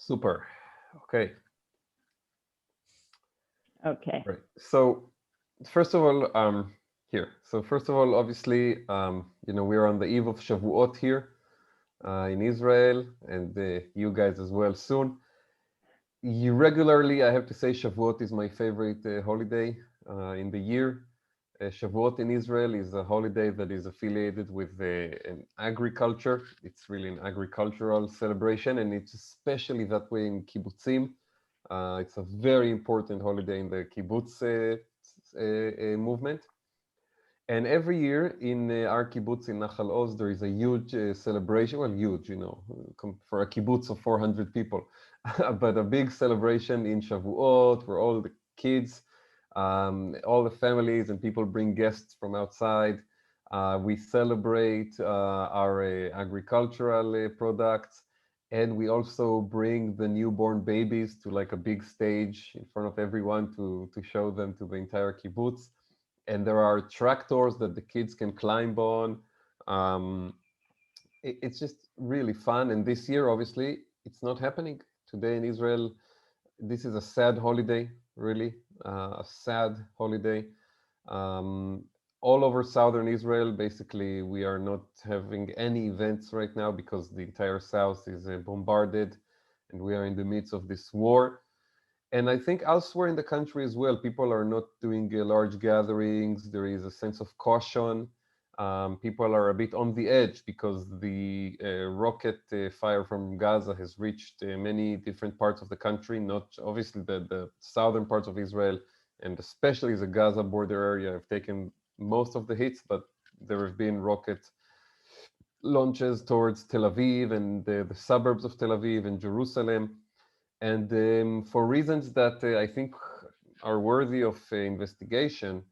Super. Okay. Okay. Right. So first of all, here. So first of all, obviously, we're on the eve of Shavuot here in Israel, and you guys as well soon. Regularly, I have to say, Shavuot is my favorite holiday in the year. Shavuot in Israel is a holiday that is affiliated with an agriculture. It's really an agricultural celebration, and it's especially that way in kibbutzim. It's a very important holiday in the kibbutz movement. And every year in our kibbutz in Nachal Oz, there is a huge celebration. Well, huge, for a kibbutz of 400 people, but a big celebration in Shavuot where all the kids, all the families and people bring guests from outside. We celebrate our agricultural products, and we also bring the newborn babies to like a big stage in front of everyone to show them to the entire kibbutz. And there are tractors that the kids can climb on. It's just really fun. And this year, obviously, it's not happening. Today in Israel, this is a sad holiday, really, a sad holiday. All over southern Israel, basically, we are not having any events right now because the entire south is bombarded and we are in the midst of this war. And I think elsewhere in the country as well, people are not doing large gatherings. There is a sense of caution. People are a bit on the edge because the rocket fire from Gaza has reached many different parts of the country, not obviously the southern parts of Israel, and especially the Gaza border area have taken most of the hits, but there have been rocket launches towards Tel Aviv and the suburbs of Tel Aviv and Jerusalem. And for reasons that I think are worthy of investigation,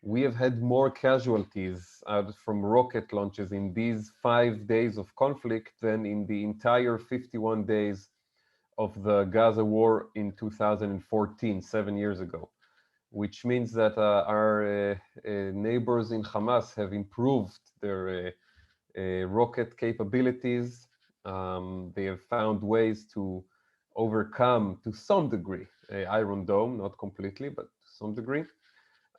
we have had more casualties from rocket launches in these 5 days of conflict than in the entire 51 days of the Gaza war in 2014, 7 years ago, which means that our neighbors in Hamas have improved their rocket capabilities. They have found ways to overcome, to some degree, Iron Dome, not completely, but to some degree.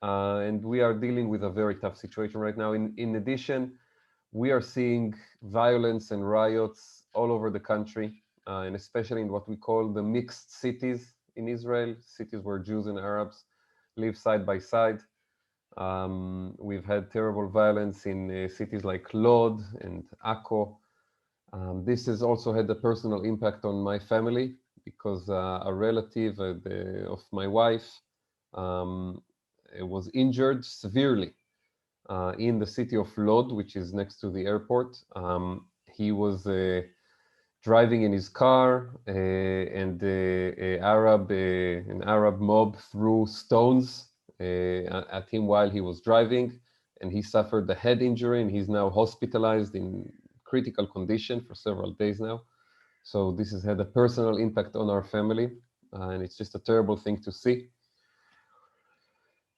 And we are dealing with a very tough situation right now. In addition, we are seeing violence and riots all over the country, and especially in what we call the mixed cities in Israel, cities where Jews and Arabs live side by side. We've had terrible violence in cities like Lod and Akko. This has also had a personal impact on my family because a relative of my wife was injured severely in the city of Lod, which is next to the airport. He was driving in his car, and an Arab mob threw stones at him while he was driving, and he suffered a head injury, and he's now hospitalized in critical condition for several days now. So this has had a personal impact on our family, and it's just a terrible thing to see.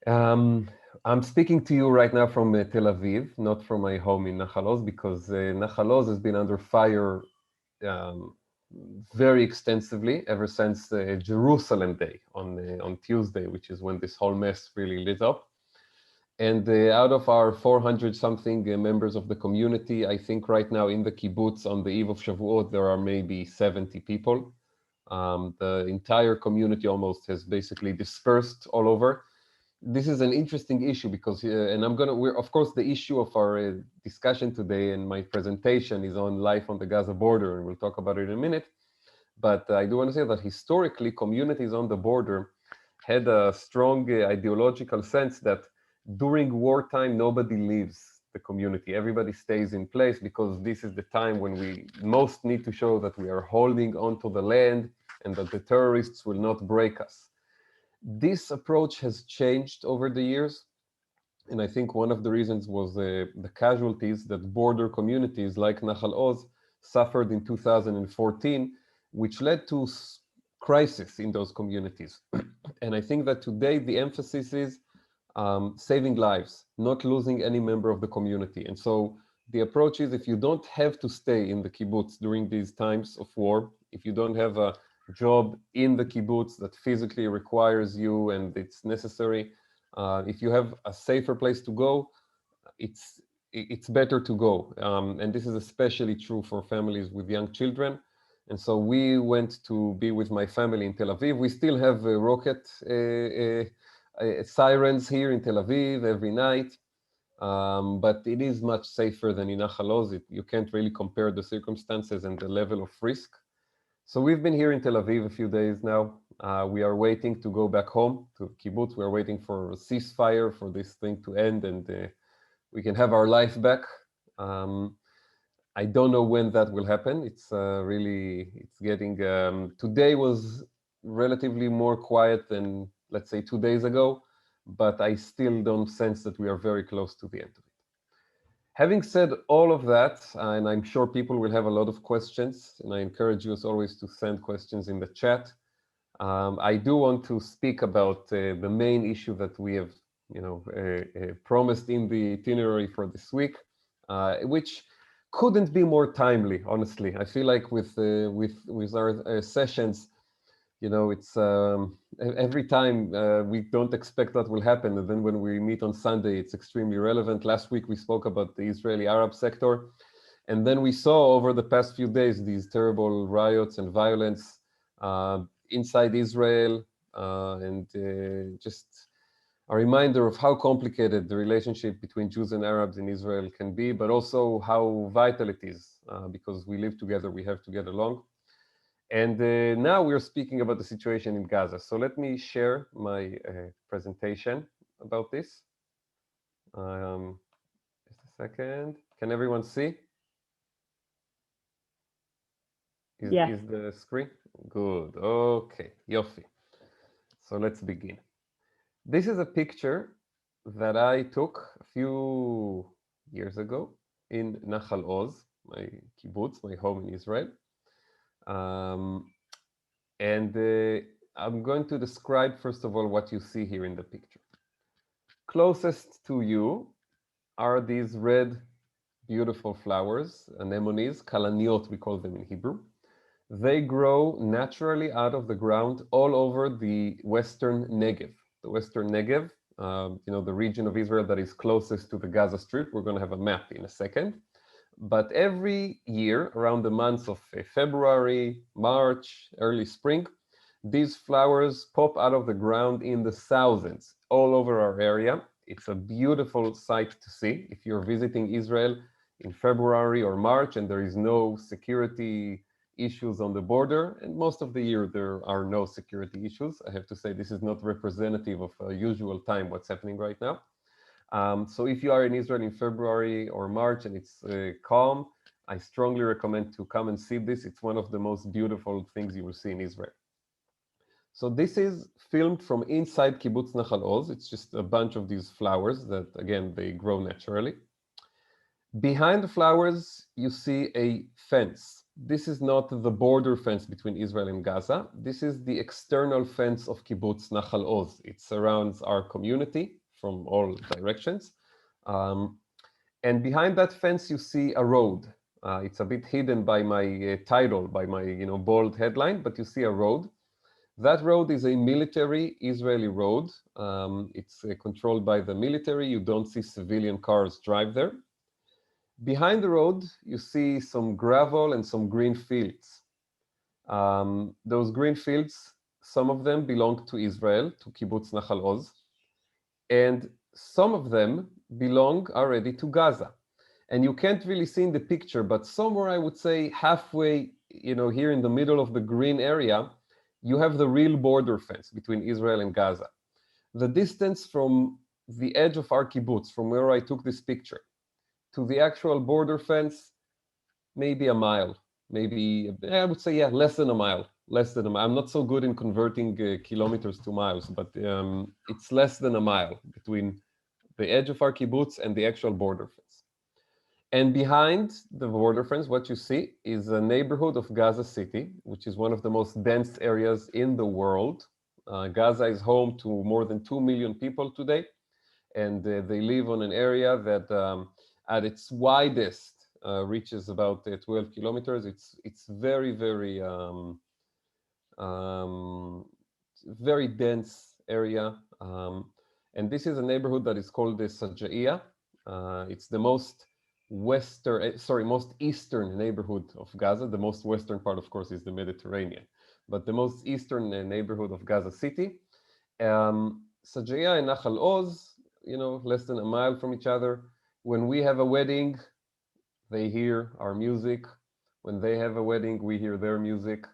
I'm speaking to you right now from Tel Aviv, not from my home in Nachal Oz, because Nachal Oz has been under fire very extensively ever since Jerusalem Day on Tuesday, which is when this whole mess really lit up. And out of our 400 something members of the community, I think right now in the kibbutz on the eve of Shavuot, there are maybe 70 people. The entire community almost has basically dispersed all over. This is an interesting issue because, and we're, of course, the issue of our discussion today and my presentation is on life on the Gaza border, and we'll talk about it in a minute. But I do want to say that historically, communities on the border had a strong ideological sense that during wartime, nobody leaves the community. Everybody stays in place because this is the time when we most need to show that we are holding onto the land and that the terrorists will not break us. This approach has changed over the years. And I think one of the reasons was the casualties that border communities like Nachal Oz suffered in 2014, which led to crisis in those communities. And I think that today the emphasis is saving lives, not losing any member of the community. And so the approach is if you don't have to stay in the kibbutz during these times of war, if you don't have a job in the kibbutz that physically requires you and it's necessary. If you have a safer place to go, it's better to go. And this is especially true for families with young children. And so we went to be with my family in Tel Aviv. We still have rocket sirens here in Tel Aviv every night. But it is much safer than in Nahal Oz. You can't really compare the circumstances and the level of risk. So we've been here in Tel Aviv a few days now. We are waiting to go back home to kibbutz. We are waiting for a ceasefire, for this thing to end, and we can have our life back. I don't know when that will happen. It's getting, today was relatively more quiet than, let's say, 2 days ago, but I still don't sense that we are very close to the end of it. Having said all of that, and I'm sure people will have a lot of questions, and I encourage you as always to send questions in the chat. I do want to speak about the main issue that we have, promised in the itinerary for this week, which couldn't be more timely. Honestly, I feel like with our sessions, it's every time we don't expect that will happen, and then when we meet on Sunday, it's extremely relevant. Last week we spoke about the Israeli Arab sector, and then we saw over the past few days these terrible riots and violence inside Israel, and just a reminder of how complicated the relationship between Jews and Arabs in Israel can be, but also how vital it is, because we live together, we have to get along. And now we're speaking about the situation in Gaza. So let me share my presentation about this. Just a second. Can everyone see? Is the screen? Good. Okay. Yofi. So let's begin. This is a picture that I took a few years ago in Nahal Oz, my kibbutz, my home in Israel. And I'm going to describe, first of all, what you see here in the picture. Closest to you are these red, beautiful flowers, anemones, kalaniot, we call them in Hebrew. They grow naturally out of the ground all over the Western Negev. The Western Negev, the region of Israel that is closest to the Gaza Strip. We're going to have a map in a second. But every year, around the months of February, March, early spring, these flowers pop out of the ground in the thousands all over our area. It's a beautiful sight to see. If you're visiting Israel in February or March and there is no security issues on the border, and most of the year there are no security issues. I have to say this is not representative of a usual time what's happening right now. So if you are in Israel in February or March and it's calm, I strongly recommend to come and see this. It's one of the most beautiful things you will see in Israel. So this is filmed from inside Kibbutz Nahal Oz. It's just a bunch of these flowers that, again, they grow naturally. Behind the flowers, you see a fence. This is not the border fence between Israel and Gaza. This is the external fence of Kibbutz Nahal Oz. It surrounds our community from all directions. And behind that fence, you see a road. It's a bit hidden by my title, by my bold headline, but you see a road. That road is a military Israeli road. It's controlled by the military. You don't see civilian cars drive there. Behind the road, you see some gravel and some green fields. Those green fields, some of them belong to Israel, to Kibbutz Nahal Oz, and some of them belong already to Gaza. And you can't really see in the picture, but somewhere I would say halfway, here in the middle of the green area, you have the real border fence between Israel and Gaza. The distance from the edge of our kibbutz, from where I took this picture, to the actual border fence, maybe a mile, maybe, I would say, less than a mile. I'm not so good in converting kilometers to miles, but it's less than a mile between the edge of our kibbutz and the actual border fence. And behind the border fence, what you see is a neighborhood of Gaza City, which is one of the most dense areas in the world. Gaza is home to more than 2 million people today, and they live on an area that at its widest reaches about 12 kilometers. It's very, very very dense area. And this is a neighborhood that is called the Sajaiya. It's the most most eastern neighborhood of Gaza. The most western part, of course, is the Mediterranean, but the most eastern neighborhood of Gaza City. Sajaiya and Nachal Oz, less than a mile from each other. When we have a wedding, they hear our music. When they have a wedding, we hear their music.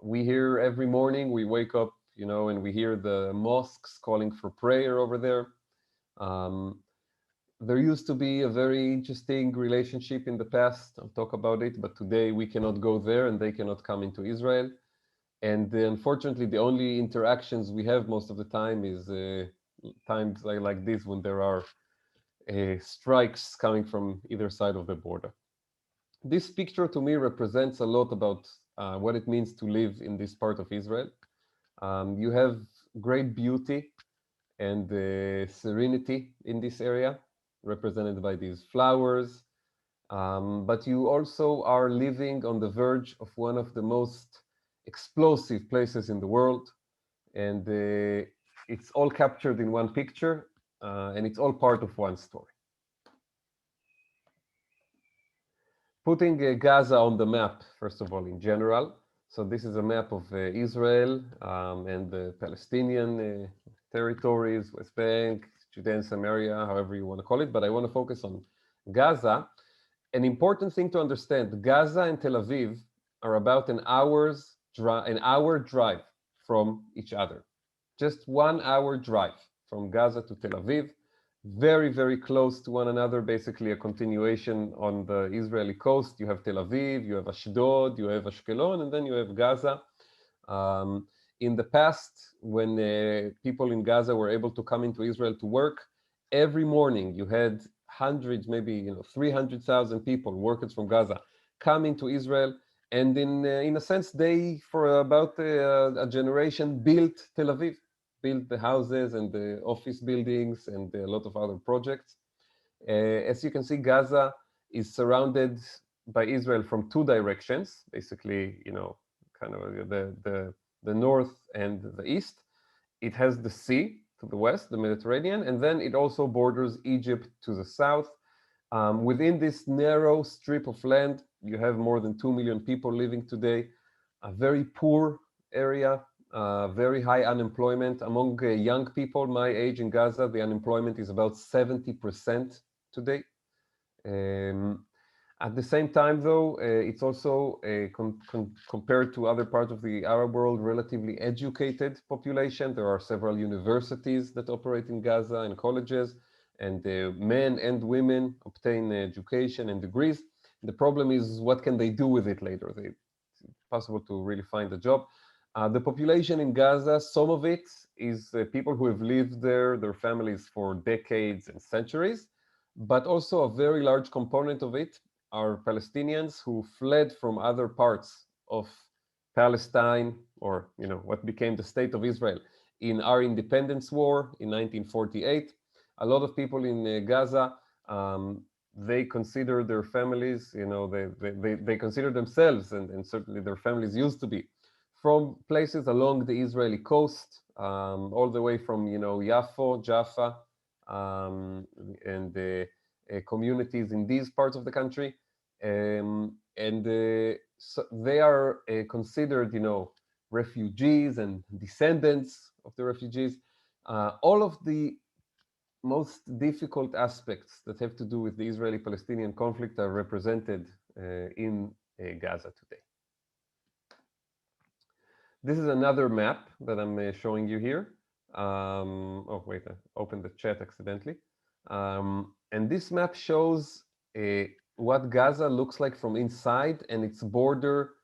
We hear every morning, we wake up, and we hear the mosques calling for prayer over there. There used to be a very interesting relationship in the past. I'll talk about it, but today we cannot go there and they cannot come into Israel. And unfortunately, the only interactions we have most of the time is times like this when there are strikes coming from either side of the border. This picture to me represents a lot about what it means to live in this part of Israel. You have great beauty and serenity in this area, represented by these flowers. But you also are living on the verge of one of the most explosive places in the world. And it's all captured in one picture, and it's all part of one story. Putting Gaza on the map, first of all, in general. So this is a map of Israel and the Palestinian territories, West Bank, Judean Samaria, however you want to call it. But I want to focus on Gaza. An important thing to understand, Gaza and Tel Aviv are about an hour drive from each other. Just 1 hour drive from Gaza to Tel Aviv. Very, very close to one another, basically a continuation on the Israeli coast. You have Tel Aviv, you have Ashdod, you have Ashkelon, and then you have Gaza. In the past, when people in Gaza were able to come into Israel to work, every morning you had hundreds, maybe 300,000 people, workers from Gaza, come into Israel. And in a sense, they, for about a generation, built Tel Aviv. Built the houses and the office buildings and a lot of other projects. As you can see, Gaza is surrounded by Israel from two directions, basically, kind of the north and the east. It has the sea to the west, the Mediterranean, and then it also borders Egypt to the south. Within this narrow strip of land, you have more than 2 million people living today, a very poor area. Very high unemployment among young people my age in Gaza. The unemployment is about 70% today. At the same time, though, it's also compared to other parts of the Arab world, relatively educated population. There are several universities that operate in Gaza and colleges, and men and women obtain education and degrees. The problem is, what can they do with it later? It's impossible to really find a job. The population in Gaza, some of it is people who have lived there, their families for decades and centuries, but also a very large component of it are Palestinians who fled from other parts of Palestine, or what became the state of Israel in our independence war in 1948. A lot of people in Gaza, they consider their families, they consider themselves, and certainly their families used to be, from places along the Israeli coast, all the way from, Yafo, Jaffa, and the communities in these parts of the country. So they are considered, refugees and descendants of the refugees. All of the most difficult aspects that have to do with the Israeli-Palestinian conflict are represented in Gaza today. This is another map that I'm showing you here. Oh, wait, I opened the chat accidentally. And this map shows what Gaza looks like from inside and its border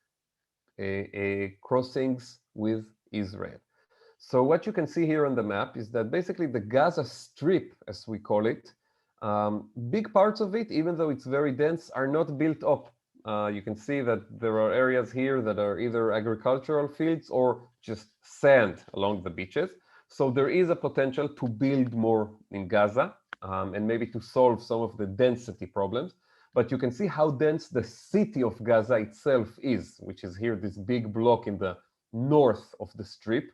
crossings with Israel. So what you can see here on the map is that basically the Gaza Strip, as we call it, big parts of it, even though it's very dense, are not built up. You can see that there are areas here that are either agricultural fields or just sand along the beaches. So there is a potential to build more in Gaza and maybe to solve some of the density problems. But you can see how dense the city of Gaza itself is, which is here, this big block in the north of the Strip.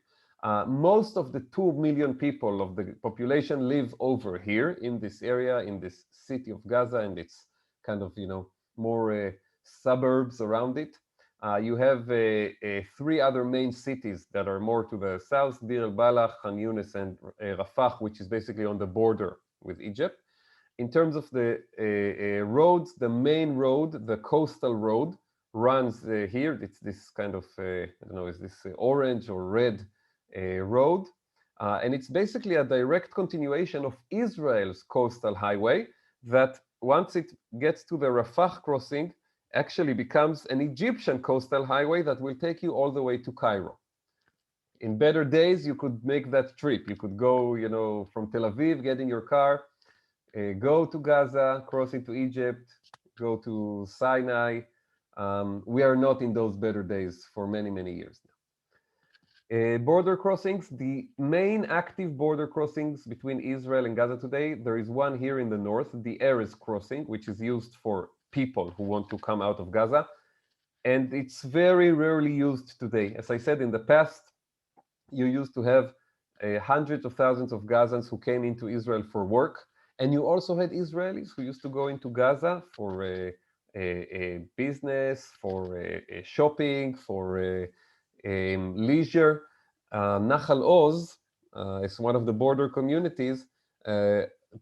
Most of the 2 million people of the population live over here in this area, in this city of Gaza, and its kind of, more suburbs around it. You have 3 other main cities that are more to the south: Deir el-Balah, Khan Yunis, and Rafah, which is basically on the border with Egypt. In terms of the roads, the main road, the coastal road, runs here. It's this kind of, I don't know, is this orange or red road? And it's basically a direct continuation of Israel's coastal highway that, once it gets to the Rafah crossing, actually becomes an Egyptian coastal highway that will take you all the way to Cairo. In better days, you could make that trip. You could go, from Tel Aviv, get in your car, go to Gaza, cross into Egypt, go to Sinai. We are not in those better days for many, many years now. Border crossings, the main active border crossings between Israel and Gaza today, there is one here in the north, the Erez crossing, which is used for people who want to come out of Gaza. And it's very rarely used today. As I said, in the past, you used to have hundreds of thousands of Gazans who came into Israel for work. And you also had Israelis who used to go into Gaza for a business, for shopping, for leisure. Nahal Oz is one of the border communities.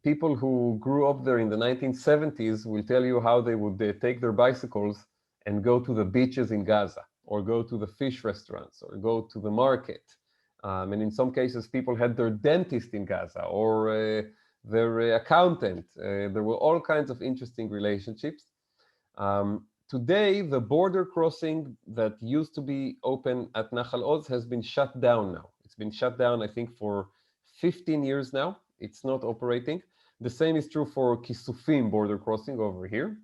People who grew up there in the 1970s will tell you how they would take their bicycles and go to the beaches in Gaza, or go to the fish restaurants, or go to the market. And in some cases, people had their dentist in Gaza, or their accountant. There were all kinds of interesting relationships. Today, the border crossing that used to be open at Nahal Oz has been shut down now. It's been shut down, I think, for 15 years now. It's not operating. The same is true for Kisufim border crossing over here.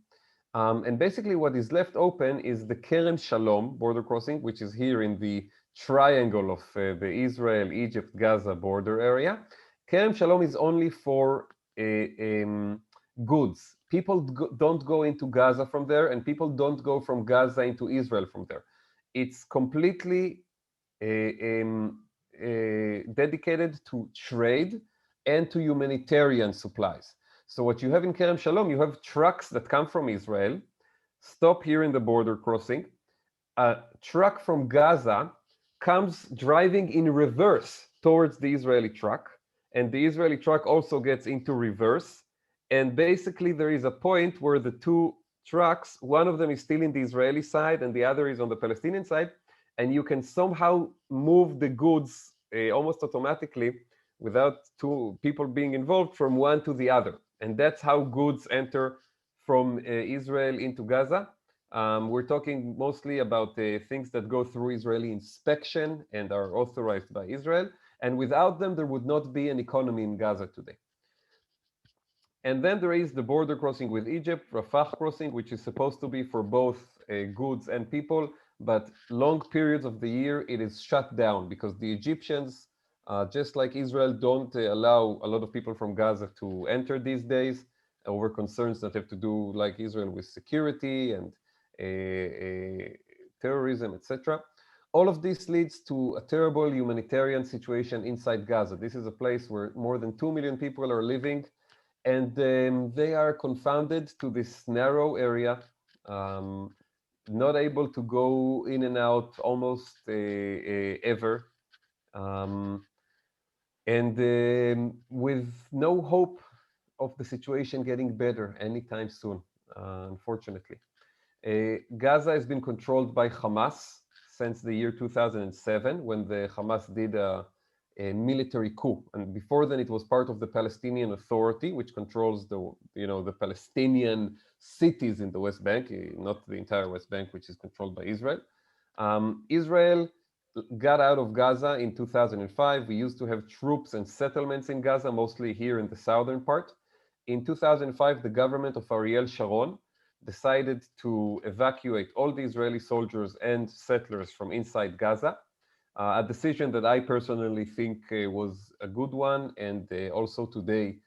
And basically what is left open is the Kerem Shalom border crossing, which is here in the triangle of the Israel, Egypt, Gaza border area. Kerem Shalom is only for goods. People don't go into Gaza from there, and people don't go from Gaza into Israel from there. It's completely dedicated to trade and to humanitarian supplies. So what you have in Kerem Shalom, you have trucks that come from Israel, stop here in the border crossing. A truck from Gaza comes driving in reverse towards the Israeli truck, and the Israeli truck also gets into reverse. And basically there is a point where the two trucks, one of them is still in the Israeli side and the other is on the Palestinian side, and you can somehow move the goods almost automatically without two people being involved from one to the other. And that's how goods enter from Israel into Gaza. We're talking mostly about things that go through Israeli inspection and are authorized by Israel. And without them, there would not be an economy in Gaza today. And then there is the border crossing with Egypt, Rafah crossing, which is supposed to be for both goods and people, but long periods of the year it is shut down because the Egyptians, just like Israel, don't allow a lot of people from Gaza to enter these days over concerns that have to do, like Israel, with security and terrorism, etc. All of this leads to a terrible humanitarian situation inside Gaza. This is a place where more than 2 million people are living, and they are confounded to this narrow area, not able to go in and out almost ever, and with no hope of the situation getting better anytime soon, unfortunately. Gaza has been controlled by Hamas since the year 2007, when the Hamas did a military coup, and before then it was part of the Palestinian Authority, which controls the Palestinian cities in the West Bank, not the entire West Bank, which is controlled by Israel. Israel got out of Gaza in 2005. We used to have troops and settlements in Gaza, mostly here in the southern part. In 2005, the government of Ariel Sharon decided to evacuate all the Israeli soldiers and settlers from inside Gaza. A decision that I personally think was a good one, and also today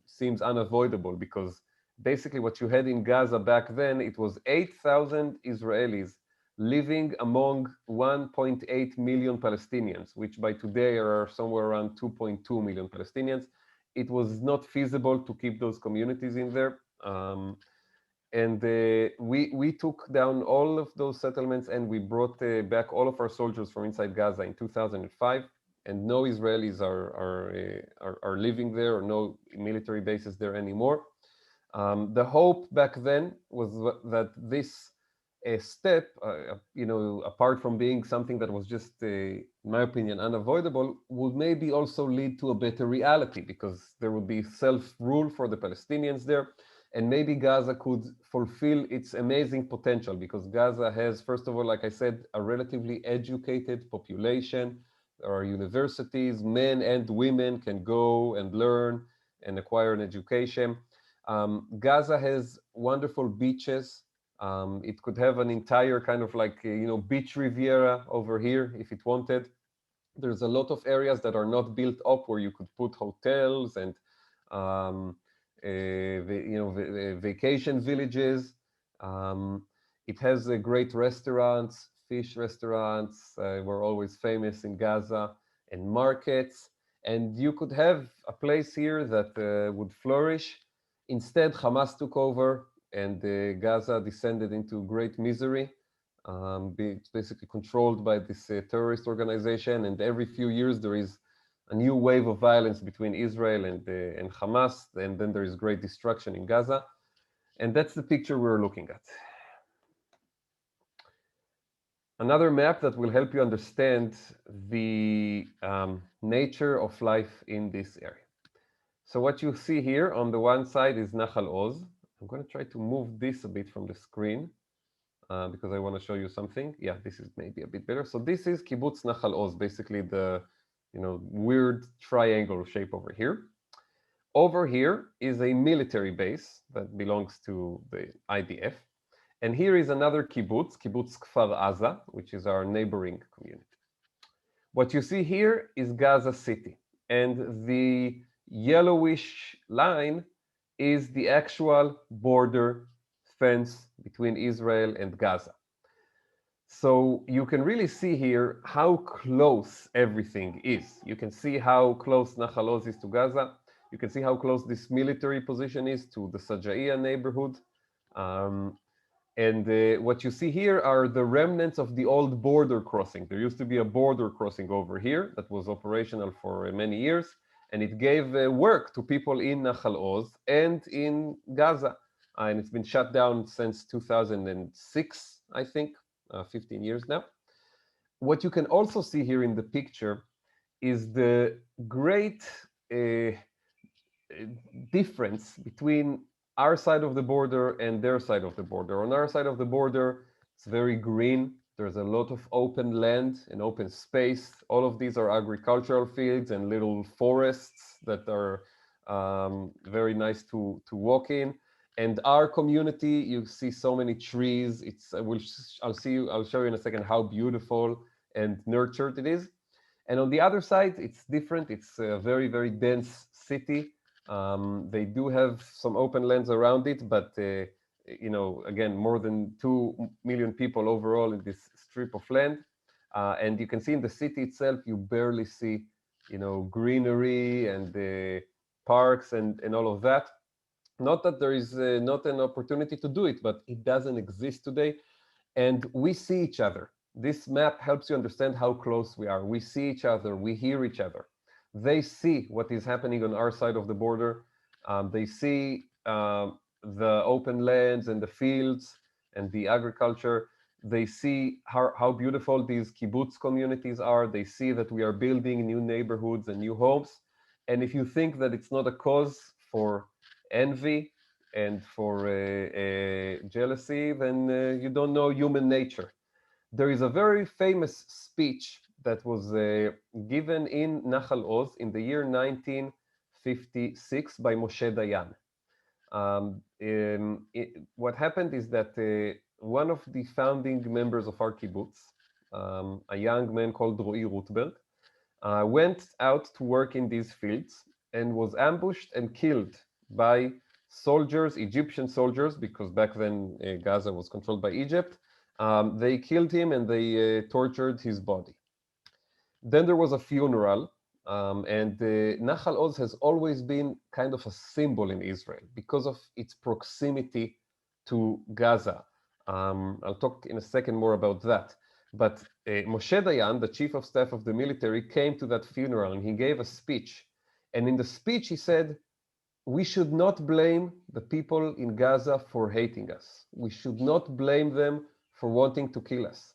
seems unavoidable, because basically what you had in Gaza back then, it was 8,000 Israelis living among 1.8 million Palestinians, which by today are somewhere around 2.2 million Palestinians. It was not feasible to keep those communities in there. And we took down all of those settlements, and we brought back all of our soldiers from inside Gaza in 2005. And no Israelis are living there, or no military bases there anymore. The hope back then was that this step, apart from being something that was just, in my opinion, unavoidable, would maybe also lead to a better reality, because there would be self-rule for the Palestinians there, and maybe Gaza could fulfill its amazing potential, because Gaza has, first of all, like I said, a relatively educated population. There are universities, men and women can go and learn and acquire an education. Gaza has wonderful beaches. It could have an entire kind of like, beach riviera over here if it wanted. There's a lot of areas that are not built up where you could put hotels and, vacation villages. It has great restaurants, fish restaurants. We're always famous in Gaza, and markets. And you could have a place here that would flourish. Instead, Hamas took over, and Gaza descended into great misery. It's basically controlled by this terrorist organization, and every few years there is a new wave of violence between Israel and Hamas, and then there is great destruction in Gaza. And that's the picture we're looking at. Another map that will help you understand the nature of life in this area. So what you see here on the one side is Nahal Oz. I'm going to try to move this a bit from the screen because I want to show you something. Yeah, this is maybe a bit better. So this is Kibbutz Nahal Oz, basically the weird triangle shape over here. Over here is a military base that belongs to the IDF. And here is another kibbutz, Kibbutz Kfar Aza, which is our neighboring community. What you see here is Gaza City. And the yellowish line is the actual border fence between Israel and Gaza. So you can really see here how close everything is. You can see how close Nahal Oz is to Gaza. You can see how close this military position is to the Sajaiya neighborhood. And what you see here are the remnants of the old border crossing. There used to be a border crossing over here that was operational for many years, and it gave work to people in Nahal Oz and in Gaza. And it's been shut down since 2006, I think, 15 years now. What you can also see here in the picture is the great difference between our side of the border and their side of the border. On our side of the border, it's very green. There's a lot of open land and open space. All of these are agricultural fields and little forests that are very nice to walk in. And our community, you see so many trees. I'll show you in a second how beautiful and nurtured it is. And on the other side, it's different. It's a very, very dense city. They do have some open lands around it, but again, more than 2 million people overall in this strip of land. And you can see in the city itself, you barely see, greenery and parks and all of that. Not that there is not an opportunity to do it, but it doesn't exist today. And we see each other. This map helps you understand how close we are. We see each other, we hear each other. They see what is happening on our side of the border. They see the open lands and the fields and the agriculture. They see how beautiful these kibbutz communities are. They see that we are building new neighborhoods and new homes. And if you think that it's not a cause for envy and for jealousy, then you don't know human nature. There is a very famous speech that was given in Nahal Oz in the year 1956 by Moshe Dayan. What happened is that one of the founding members of our kibbutz, a young man called Ro'i Rutberg, went out to work in these fields and was ambushed and killed by soldiers, Egyptian soldiers, because back then Gaza was controlled by Egypt, They killed him and they tortured his body. Then there was a funeral, and Nahal Oz has always been kind of a symbol in Israel because of its proximity to Gaza. I'll talk in a second more about that. But Moshe Dayan, the chief of staff of the military, came to that funeral and he gave a speech. And in the speech, he said, we should not blame the people in Gaza for hating us. We should not blame them for wanting to kill us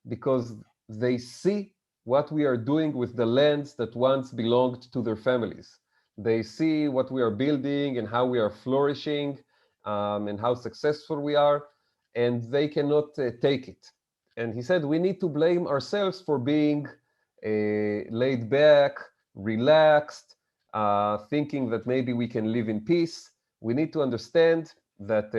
because they see what we are doing with the lands that once belonged to their families. They see what we are building and how we are flourishing and how successful we are, and they cannot take it. And he said, we need to blame ourselves for being laid back, relaxed, thinking that maybe we can live in peace. We need to understand that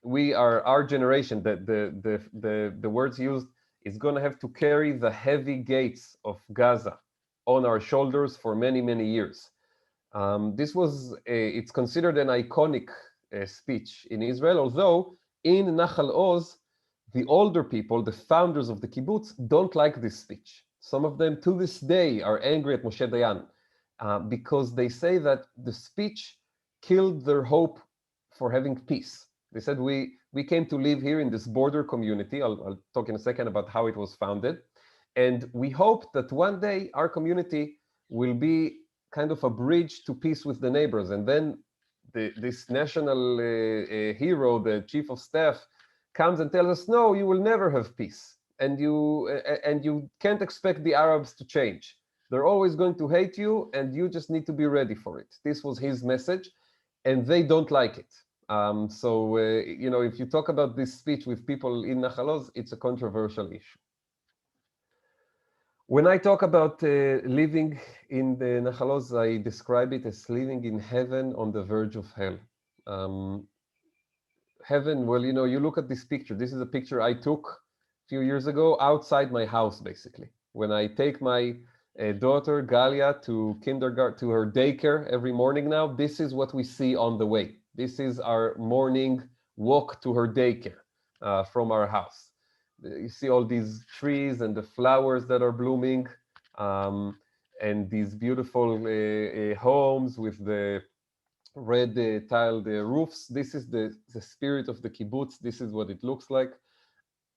we are our generation, that the words used is going to have to carry the heavy gates of Gaza on our shoulders for many, many years. This was, it's considered an iconic speech in Israel, although in Nahal Oz, the older people, the founders of the kibbutz, don't like this speech. Some of them to this day are angry at Moshe Dayan because they say that the speech killed their hope for having peace. They said, we came to live here in this border community. I'll talk in a second about how it was founded. And we hope that one day our community will be kind of a bridge to peace with the neighbors. And then this national hero, the chief of staff, comes and tells us, no, you will never have peace. And you can't expect the Arabs to change. They're always going to hate you, and you just need to be ready for it. This was his message, and they don't like it. If you talk about this speech with people in Nahal Oz, it's a controversial issue. When I talk about living in the Nahal Oz, I describe it as living in heaven on the verge of hell. Heaven, well, you look at this picture. This is a picture I took a few years ago outside my house, basically. When I take my daughter, Galia, to kindergarten, to her daycare every morning now, this is what we see on the way. This is our morning walk to her daycare from our house. You see all these trees and the flowers that are blooming, and these beautiful homes with the red tiled roofs. This is the spirit of the kibbutz. This is what it looks like.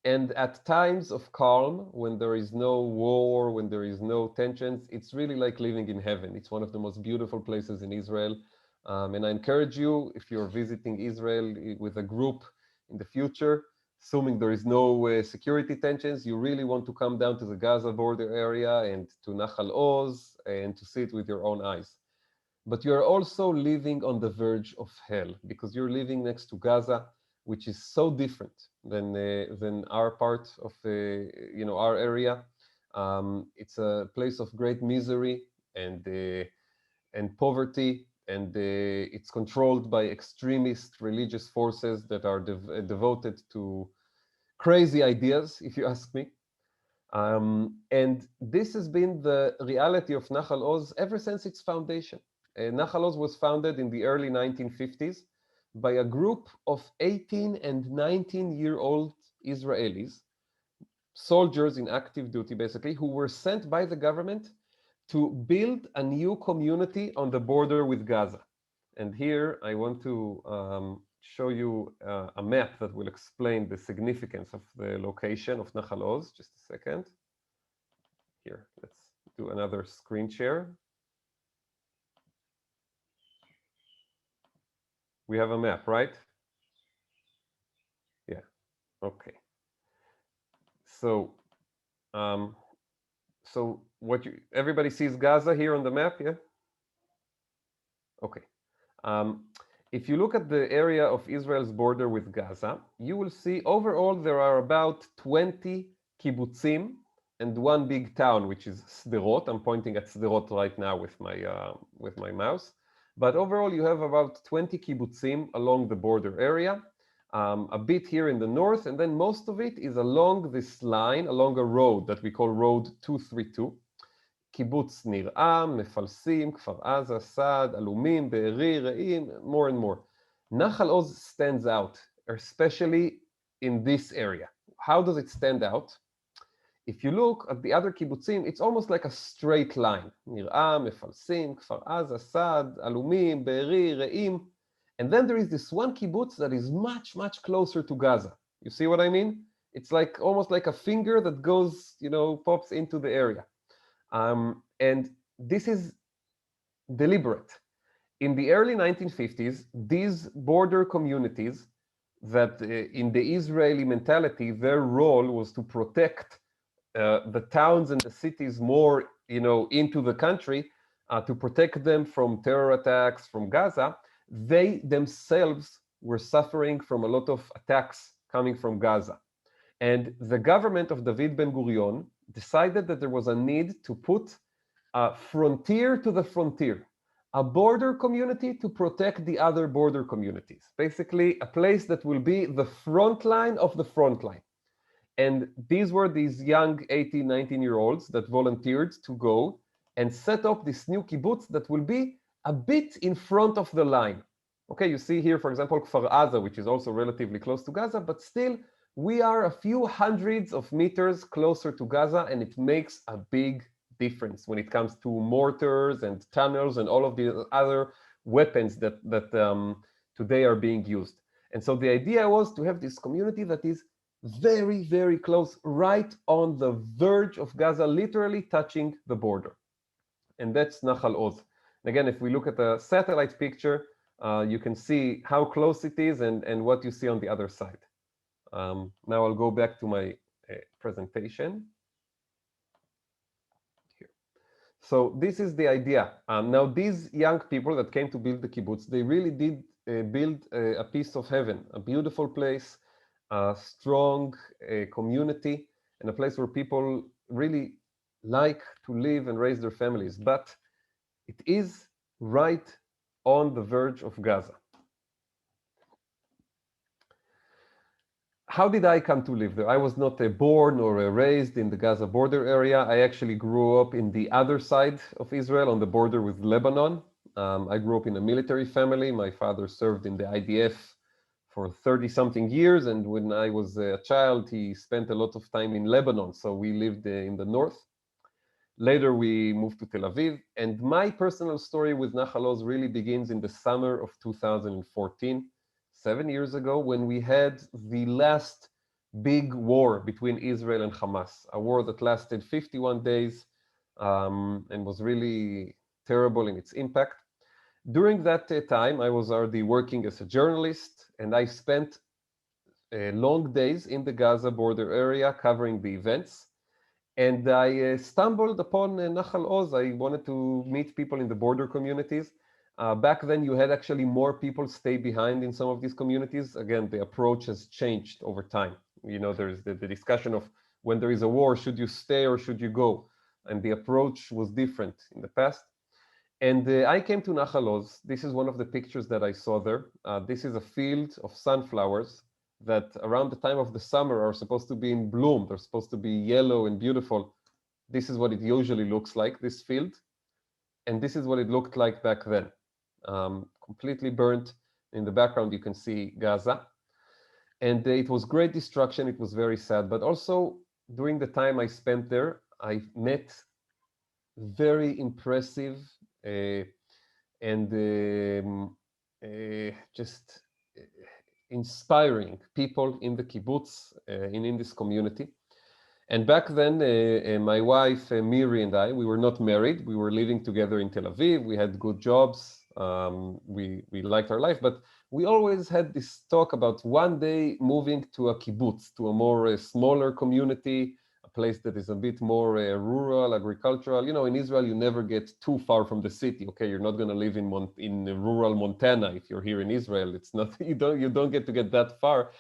And at times of calm, when there is no war, when there is no tensions, it's really like living in heaven. It's one of the most beautiful places in Israel. And I encourage you, if you're visiting Israel with a group in the future, assuming there is no security tensions, you really want to come down to the Gaza border area and to Nahal Oz and to see it with your own eyes. But you're also living on the verge of hell because you're living next to Gaza, which is so different than our part of our area. It's a place of great misery and poverty, and it's controlled by extremist religious forces that are devoted to crazy ideas, if you ask me. And this has been the reality of Nahal Oz ever since its foundation. Nahal Oz was founded in the early 1950s by a group of 18 and 19-year-old Israelis, soldiers in active duty basically, who were sent by the government to build a new community on the border with Gaza. And here I want to show you a map that will explain the significance of the location of Nahal Oz. Just a second. Here, let's do another screen share. We have a map, right? Yeah, okay. So everybody sees Gaza here on the map, yeah? Okay. If you look at the area of Israel's border with Gaza, you will see overall there are about 20 kibbutzim and one big town, which is Sderot. I'm pointing at Sderot right now with my mouse. But overall, you have about 20 kibbutzim along the border area, a bit here in the north, and then most of it is along this line, along a road that we call Road 232. קיבוץ ניר-עם, מפלסים, כפר עזה, סעד, אלומים, בארי, רעים, more and more. Nahal Oz stands out, especially in this area. how does it stand out? If you look at the other kibbutzim, it's almost like a straight line. Nir'ah, Mefalsim, Kfar Aza, Sad, Alumim, Be'eri, Re'im. And then there is this one kibbutz that is much, much closer to Gaza. You see what I mean? It's like almost like a finger that goes, pops into the area. And this is deliberate. In the early 1950s, these border communities that in the Israeli mentality, their role was to protect the towns and the cities more, into the country, to protect them from terror attacks from Gaza. They themselves were suffering from a lot of attacks coming from Gaza. And the government of David Ben-Gurion decided that there was a need to put a frontier to the frontier, a border community to protect the other border communities. Basically, a place that will be the front line of the front line. And these were these young 18, 19-year-olds that volunteered to go and set up this new kibbutz that will be a bit in front of the line. Okay, you see here, for example, Kfar Aza, which is also relatively close to Gaza, but still, we are a few hundreds of meters closer to Gaza, and it makes a big difference when it comes to mortars and tunnels and all of the other weapons that today are being used. And so the idea was to have this community that is very, very close, right on the verge of Gaza, literally touching the border. And that's Nahal Oz. Again, if we look at the satellite picture, you can see how close it is and what you see on the other side. Now I'll go back to my presentation. Here. So this is the idea. Now these young people that came to build the kibbutz, they really did build a piece of heaven, a beautiful place, a strong community, and a place where people really like to live and raise their families. But it is right on the verge of Gaza. How did I come to live there? I was not born or raised in the Gaza border area. I actually grew up in the other side of Israel, on the border with Lebanon. I grew up in a military family. My father served in the IDF for 30-something years, and when I was a child, he spent a lot of time in Lebanon, so we lived in the north. Later, we moved to Tel Aviv, and my personal story with Nahal Oz really begins in the summer of 2014, 7 years ago, when we had the last big war between Israel and Hamas, a war that lasted 51 days and was really terrible in its impact. During that time, I was already working as a journalist, and I spent long days in the Gaza border area covering the events. And I stumbled upon Nahal Oz. I wanted to meet people in the border communities. Back then, you had actually more people stay behind in some of these communities. Again, the approach has changed over time. There's the discussion of when there is a war, should you stay or should you go? And the approach was different in the past. And I came to Nahal Oz. This is one of the pictures that I saw there. This is a field of sunflowers that around the time of the summer are supposed to be in bloom. They're supposed to be yellow and beautiful. This is what it usually looks like, this field. And this is what it looked like back then. Completely burnt. In the background, you can see Gaza. And it was great destruction. It was very sad. But also, during the time I spent there, I met very impressive and just inspiring people in the kibbutz, in this community. And back then, my wife, Miri, and I, we were not married. We were living together in Tel Aviv. We had good jobs. We liked our life, but we always had this talk about one day moving to a kibbutz, to a more smaller community, a place that is a bit more rural, agricultural. In Israel, you never get too far from the city. Okay, you're not going to live in rural Montana if you're here in Israel. It's not you don't get to get that far,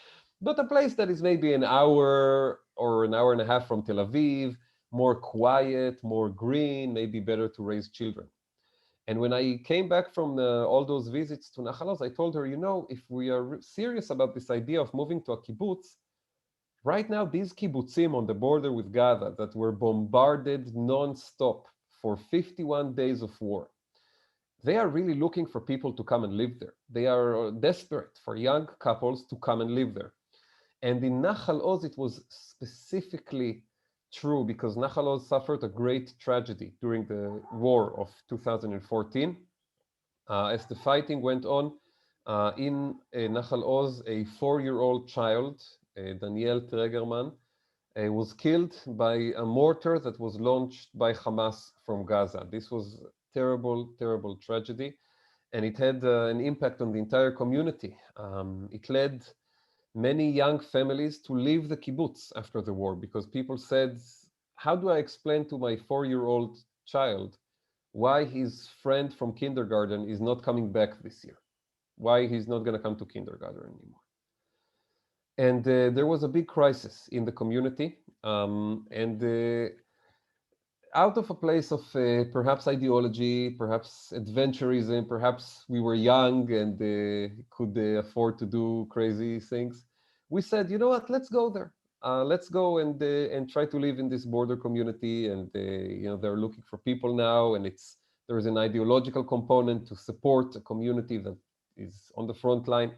but a place that is maybe an hour or an hour and a half from Tel Aviv, more quiet, more green, maybe better to raise children. And when I came back from all those visits to Nahal Oz, I told her, if we are serious about this idea of moving to a kibbutz, right now, these kibbutzim on the border with Gaza that were bombarded non-stop for 51 days of war, they are really looking for people to come and live there. They are desperate for young couples to come and live there. And in Nachal Oz, it was specifically true because Nachal Oz suffered a great tragedy during the war of 2014. As the fighting went on, in Nachal Oz, a 4-year-old child, Daniel Tregerman, was killed by a mortar that was launched by Hamas from Gaza. This was a terrible, terrible tragedy, and it had an impact on the entire community. It led many young families to leave the kibbutz after the war because people said, how do I explain to my 4-year-old child why his friend from kindergarten is not coming back this year? Why he's not going to come to kindergarten anymore? And there was a big crisis in the community. Out of a place of perhaps ideology, perhaps adventurism, perhaps we were young and could afford to do crazy things, we said, you know what, let's go there. Let's go and try to live in this border community. And they're looking for people now, and there is an ideological component to support a community that is on the front line.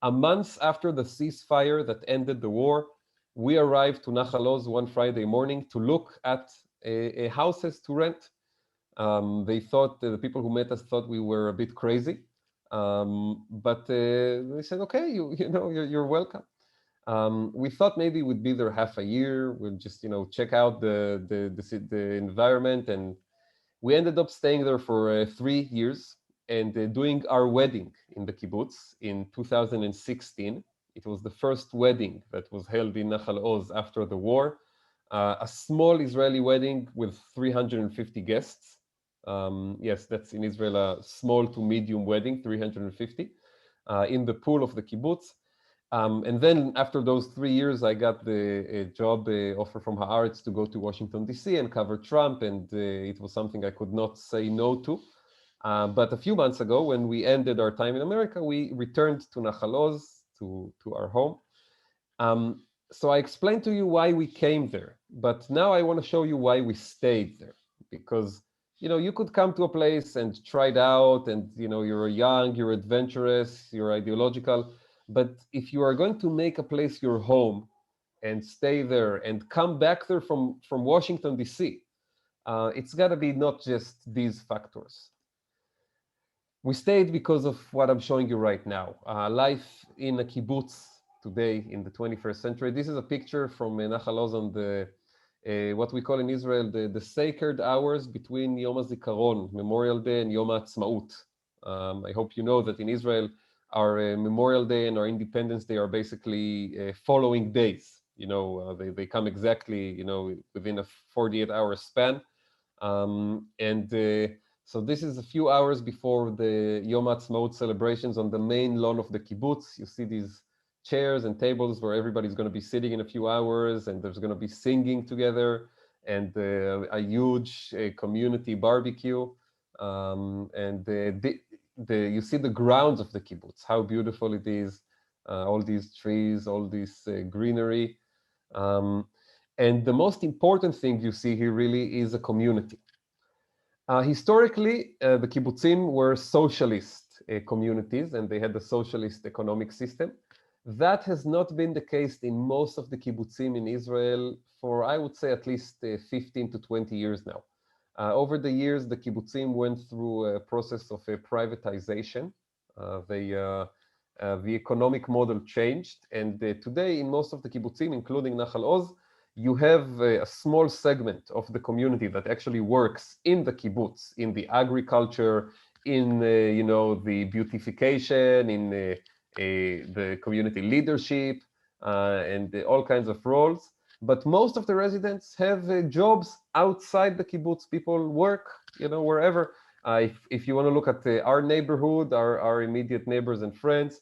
A month after the ceasefire that ended the war, we arrived to Nachal Oz one Friday morning to look at houses to rent. They thought, the people who met us thought we were a bit crazy, but they said, okay, you're welcome. We thought maybe we'd be there half a year. We'll just check out the environment, and we ended up staying there for 3 years and doing our wedding in the kibbutz in 2016. It was the first wedding that was held in Nachal Oz after the war. A small Israeli wedding with 350 guests. Yes, that's in Israel, a small to medium wedding, 350, in the pool of the kibbutz. And then after those 3 years, I got the job offer from Haaretz to go to Washington, D.C. and cover Trump. And it was something I could not say no to. But a few months ago, when we ended our time in America, we returned to Nachal Oz, to our home. So I explained to you why we came there, but now I want to show you why we stayed there. Because you could come to a place and try it out, and you're young, you're adventurous, you're ideological. But if you are going to make a place your home and stay there and come back there from Washington, D.C., it's got to be not just these factors. We stayed because of what I'm showing you right now. Life in a kibbutz today in the 21st century. This is a picture from Nachal Oz on the what we call in Israel the sacred hours between Yom HaZikaron, Memorial Day, and Yom HaAtzmaut. I hope you know that in Israel, our Memorial Day and our Independence Day are basically following days. They come exactly within a 48-hour span. So this is a few hours before the Yom HaAtzmaut celebrations on the main lawn of the kibbutz. You see these chairs and tables where everybody's going to be sitting in a few hours, and there's going to be singing together, and a huge community barbecue. You see the grounds of the kibbutz, how beautiful it is, all these trees, all this greenery. And the most important thing you see here really is a community. Historically, the kibbutzim were socialist communities, and they had a socialist economic system. That has not been the case in most of the kibbutzim in Israel for, I would say, at least 15 to 20 years now. Over the years, the kibbutzim went through a process of privatization. The economic model changed, and today in most of the kibbutzim, including Nachal Oz, you have a small segment of the community that actually works in the kibbutz, in the agriculture, in the beautification, in the community leadership, and all kinds of roles. But most of the residents have jobs outside the kibbutz. People work, wherever. If you want to look at our neighborhood, our immediate neighbors and friends,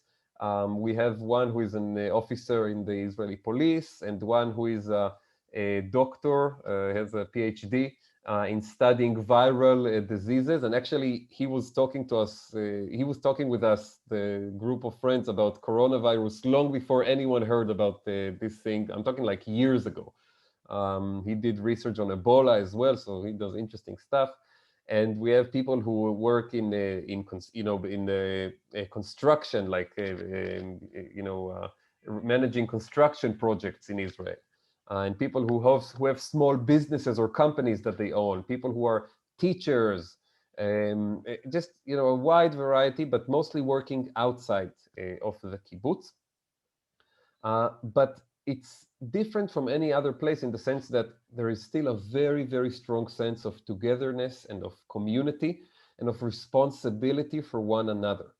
we have one who is an officer in the Israeli police, and one who is a doctor, has a PhD in studying viral diseases. And actually, he was talking to us, he was talking with us, the group of friends, about coronavirus long before anyone heard about this thing. I'm talking like years ago. He did research on Ebola as well, so he does interesting stuff. And we have people who work in construction, like managing construction projects in Israel, and people who have small businesses or companies that they own, people who are teachers, just a wide variety, but mostly working outside of the kibbutz. But it's different from any other place in the sense that there is still a very, very strong sense of togetherness and of community and of responsibility for one another.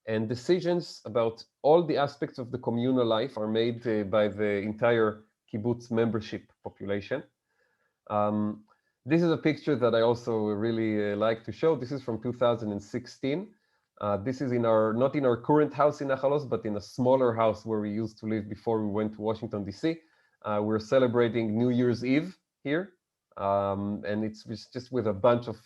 And decisions about all the aspects of the communal life are made by the entire kibbutz membership population. This is a picture that I also really like to show. This is from 2016. This is not in our current house in Nachal Oz, but in a smaller house where we used to live before we went to Washington, D.C. We're celebrating New Year's Eve here. And it's just with a bunch of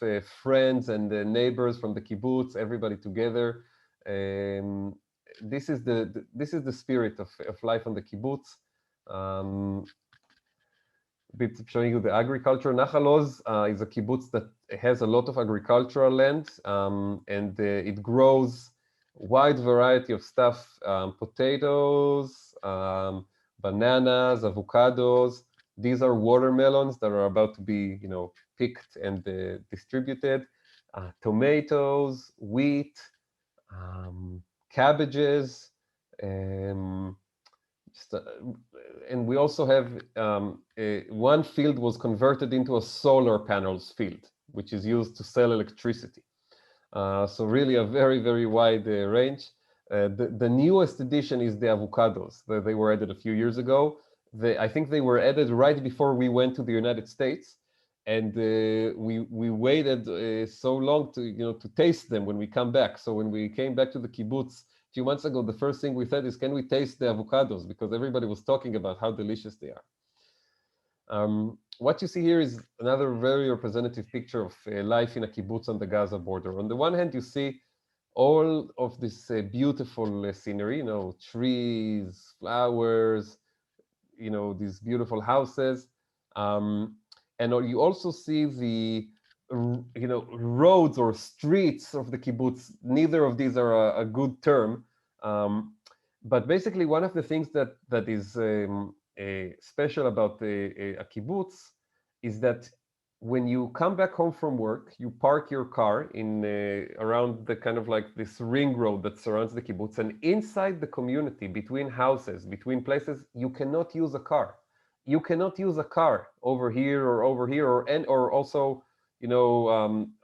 friends and neighbors from the kibbutz, everybody together. This is the spirit of life on the kibbutz. Bit showing you the agriculture. Nachal Oz is a kibbutz that has a lot of agricultural land, and it grows wide variety of stuff: potatoes, bananas, avocados. These are watermelons that are about to be, picked and distributed. Tomatoes, wheat, cabbages. And we also have one field was converted into a solar panels field, which is used to sell electricity. So really a very, very wide range. The newest addition is the avocados. They were added a few years ago. I think they were added right before we went to the United States, and we waited so long to taste them when we come back. So when we came back to the kibbutz a few months ago, the first thing we said is, can we taste the avocados? Because everybody was talking about how delicious they are. What you see here is another very representative picture of life in a kibbutz on the Gaza border. On the one hand, you see all of this beautiful scenery, trees, flowers, these beautiful houses. And you also see the roads or streets of the kibbutz. Neither of these are a good term, but basically one of the things that is special about a kibbutz is that when you come back home from work, you park your car in around the kind of like this ring road that surrounds the kibbutz, and inside the community, between houses, between places, you cannot use a car. You cannot use a car over here or over here, or also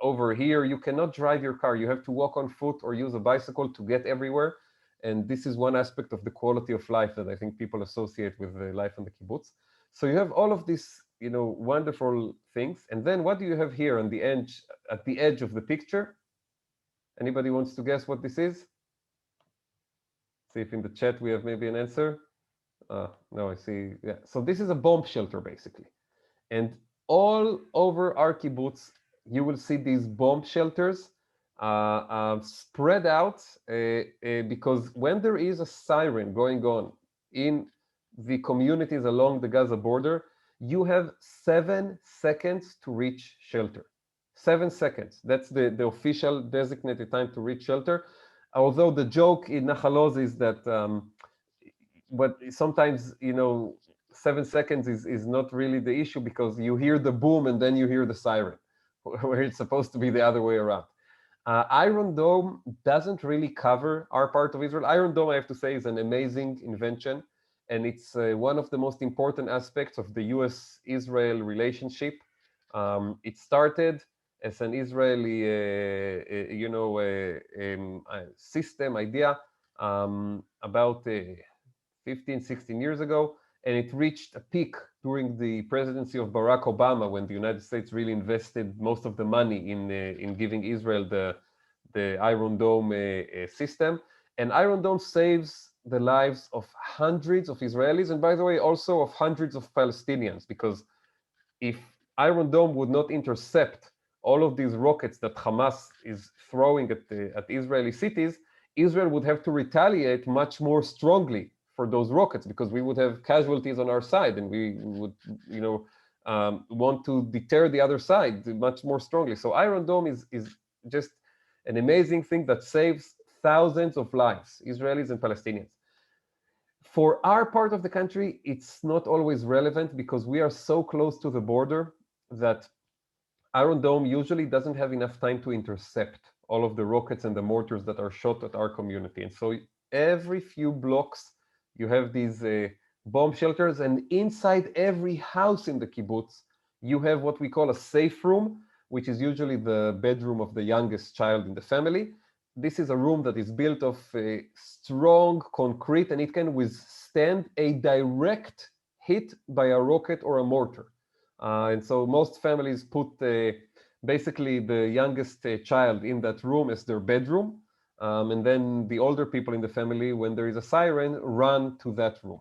over here. You cannot drive your car. You have to walk on foot or use a bicycle to get everywhere. And this is one aspect of the quality of life that I think people associate with life on the kibbutz. So you have all of these, wonderful things. And then what do you have here on the edge, at the edge of the picture? Anybody wants to guess what this is? See if in the chat we have maybe an answer. No, I see. Yeah. So this is a bomb shelter, basically. And all over our kibbutz, you will see these bomb shelters spread out because when there is a siren going on in the communities along the Gaza border, you have 7 seconds to reach shelter. 7 seconds. That's the official designated time to reach shelter. Although the joke in Nachal Oz is that but sometimes 7 seconds is not really the issue, because you hear the boom and then you hear the siren, where it's supposed to be the other way around. Iron Dome doesn't really cover our part of Israel. Iron Dome, I have to say, is an amazing invention, and it's one of the most important aspects of the US-Israel relationship. It started as an Israeli, system idea about 15, 16 years ago, and it reached a peak during the presidency of Barack Obama, when the United States really invested most of the money in giving Israel the Iron Dome system. And Iron Dome saves the lives of hundreds of Israelis, and by the way, also of hundreds of Palestinians, because if Iron Dome would not intercept all of these rockets that Hamas is throwing at Israeli cities, Israel would have to retaliate much more strongly for those rockets, because we would have casualties on our side, and we would, want to deter the other side much more strongly. So Iron Dome is just an amazing thing that saves thousands of lives, Israelis and Palestinians. For our part of the country, it's not always relevant because we are so close to the border that Iron Dome usually doesn't have enough time to intercept all of the rockets and the mortars that are shot at our community. And so every few blocks, you have these bomb shelters, and inside every house in the kibbutz, you have what we call a safe room, which is usually the bedroom of the youngest child in the family. This is a room that is built of strong concrete, and it can withstand a direct hit by a rocket or a mortar. And so most families put basically the youngest child in that room as their bedroom. And then the older people in the family, when there is a siren, run to that room.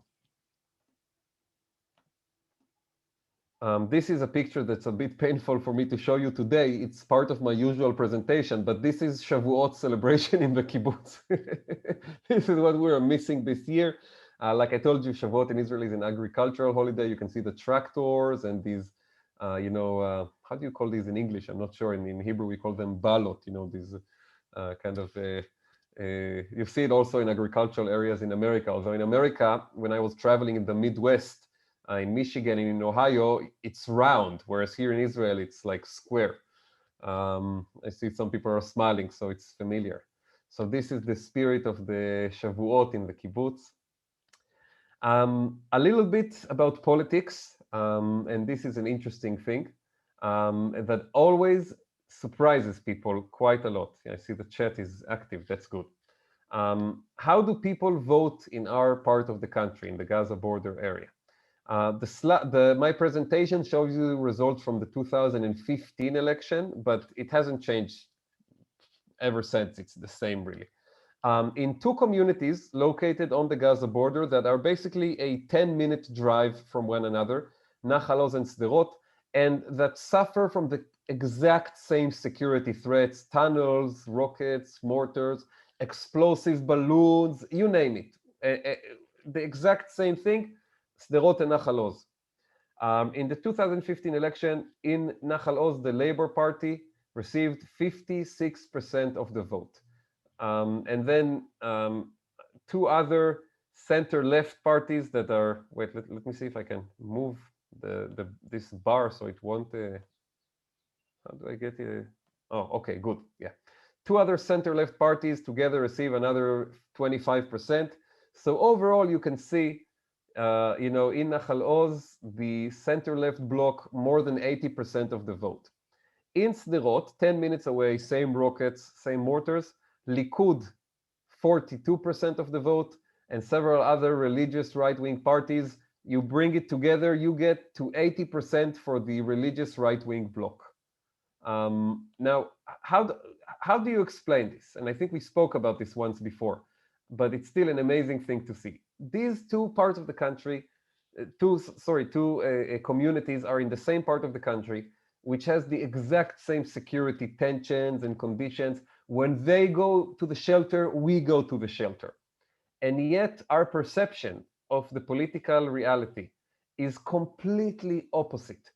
This is a picture that's a bit painful for me to show you today. It's part of my usual presentation, but this is Shavuot celebration in the kibbutz. This is what we're missing this year. Like I told you, Shavuot in Israel is an agricultural holiday. You can see the tractors and these, how do you call these in English? I'm not sure. In Hebrew, we call them balot, these kind of, you see it also in agricultural areas in America. Although in America, when I was traveling in the Midwest, in Michigan and in Ohio, it's round, whereas here in Israel, it's like square. I see some people are smiling, so it's familiar. So this is the spirit of the Shavuot in the kibbutz. A little bit about politics, and this is an interesting thing that always surprises people quite a lot. I see the chat is active, that's good. How do people vote in our part of the country, in the Gaza border area? My presentation shows you the results from the 2015 election, but it hasn't changed ever since. It's the same, really. In two communities located on the Gaza border that are basically a 10-minute drive from one another, Nahal Oz and Sderot, and that suffer from the exact same security threats, tunnels, rockets, mortars, explosive balloons, you name it. The exact same thing, Sderot and Nahal Oz. In the 2015 election in Nahal Oz, the Labour Party received 56% of the vote. And then two other center-left parties that are, wait, let me see if I can move this bar so it won't, how do I get it? Oh, okay, good, yeah. Two other center-left parties together receive another 25%. So overall, you can see, in Nahal Oz, the center-left bloc more than 80% of the vote. In Sderot, 10 minutes away, same rockets, same mortars, Likud, 42% of the vote, and several other religious right-wing parties. You bring it together, you get to 80% for the religious right-wing bloc. Now, how do you explain this? And I think we spoke about this once before, but it's still an amazing thing to see. These two parts of the country, two communities are in the same part of the country, which has the exact same security tensions and conditions. When they go to the shelter, we go to the shelter. And yet our perception of the political reality is completely opposite.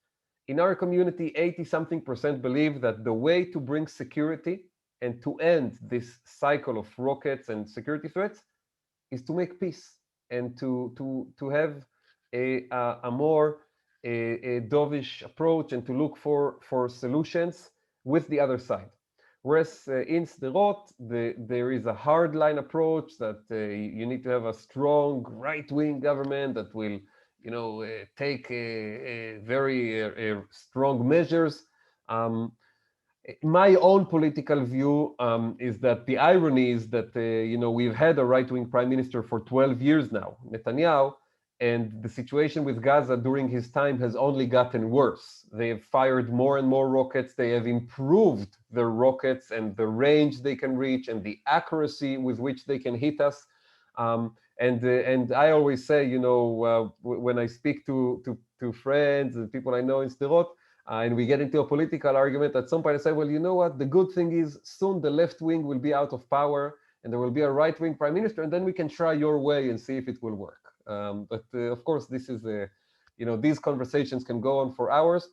In our community, 80-something% believe that the way to bring security and to end this cycle of rockets and security threats is to make peace and to have a more dovish approach and to look for solutions with the other side. Whereas in Sderot, there is a hardline approach that you need to have a strong right-wing government that will, take very strong measures. My own political view is that the irony is that, we've had a right-wing prime minister for 12 years now, Netanyahu, and the situation with Gaza during his time has only gotten worse. They have fired more and more rockets. They have improved their rockets and the range they can reach and the accuracy with which they can hit us. And I always say, when I speak to friends and people I know in Sderot, and we get into a political argument, at some point I say, well, you know what? The good thing is soon the left wing will be out of power and there will be a right-wing prime minister, and then we can try your way and see if it will work. But of course, this is these conversations can go on for hours.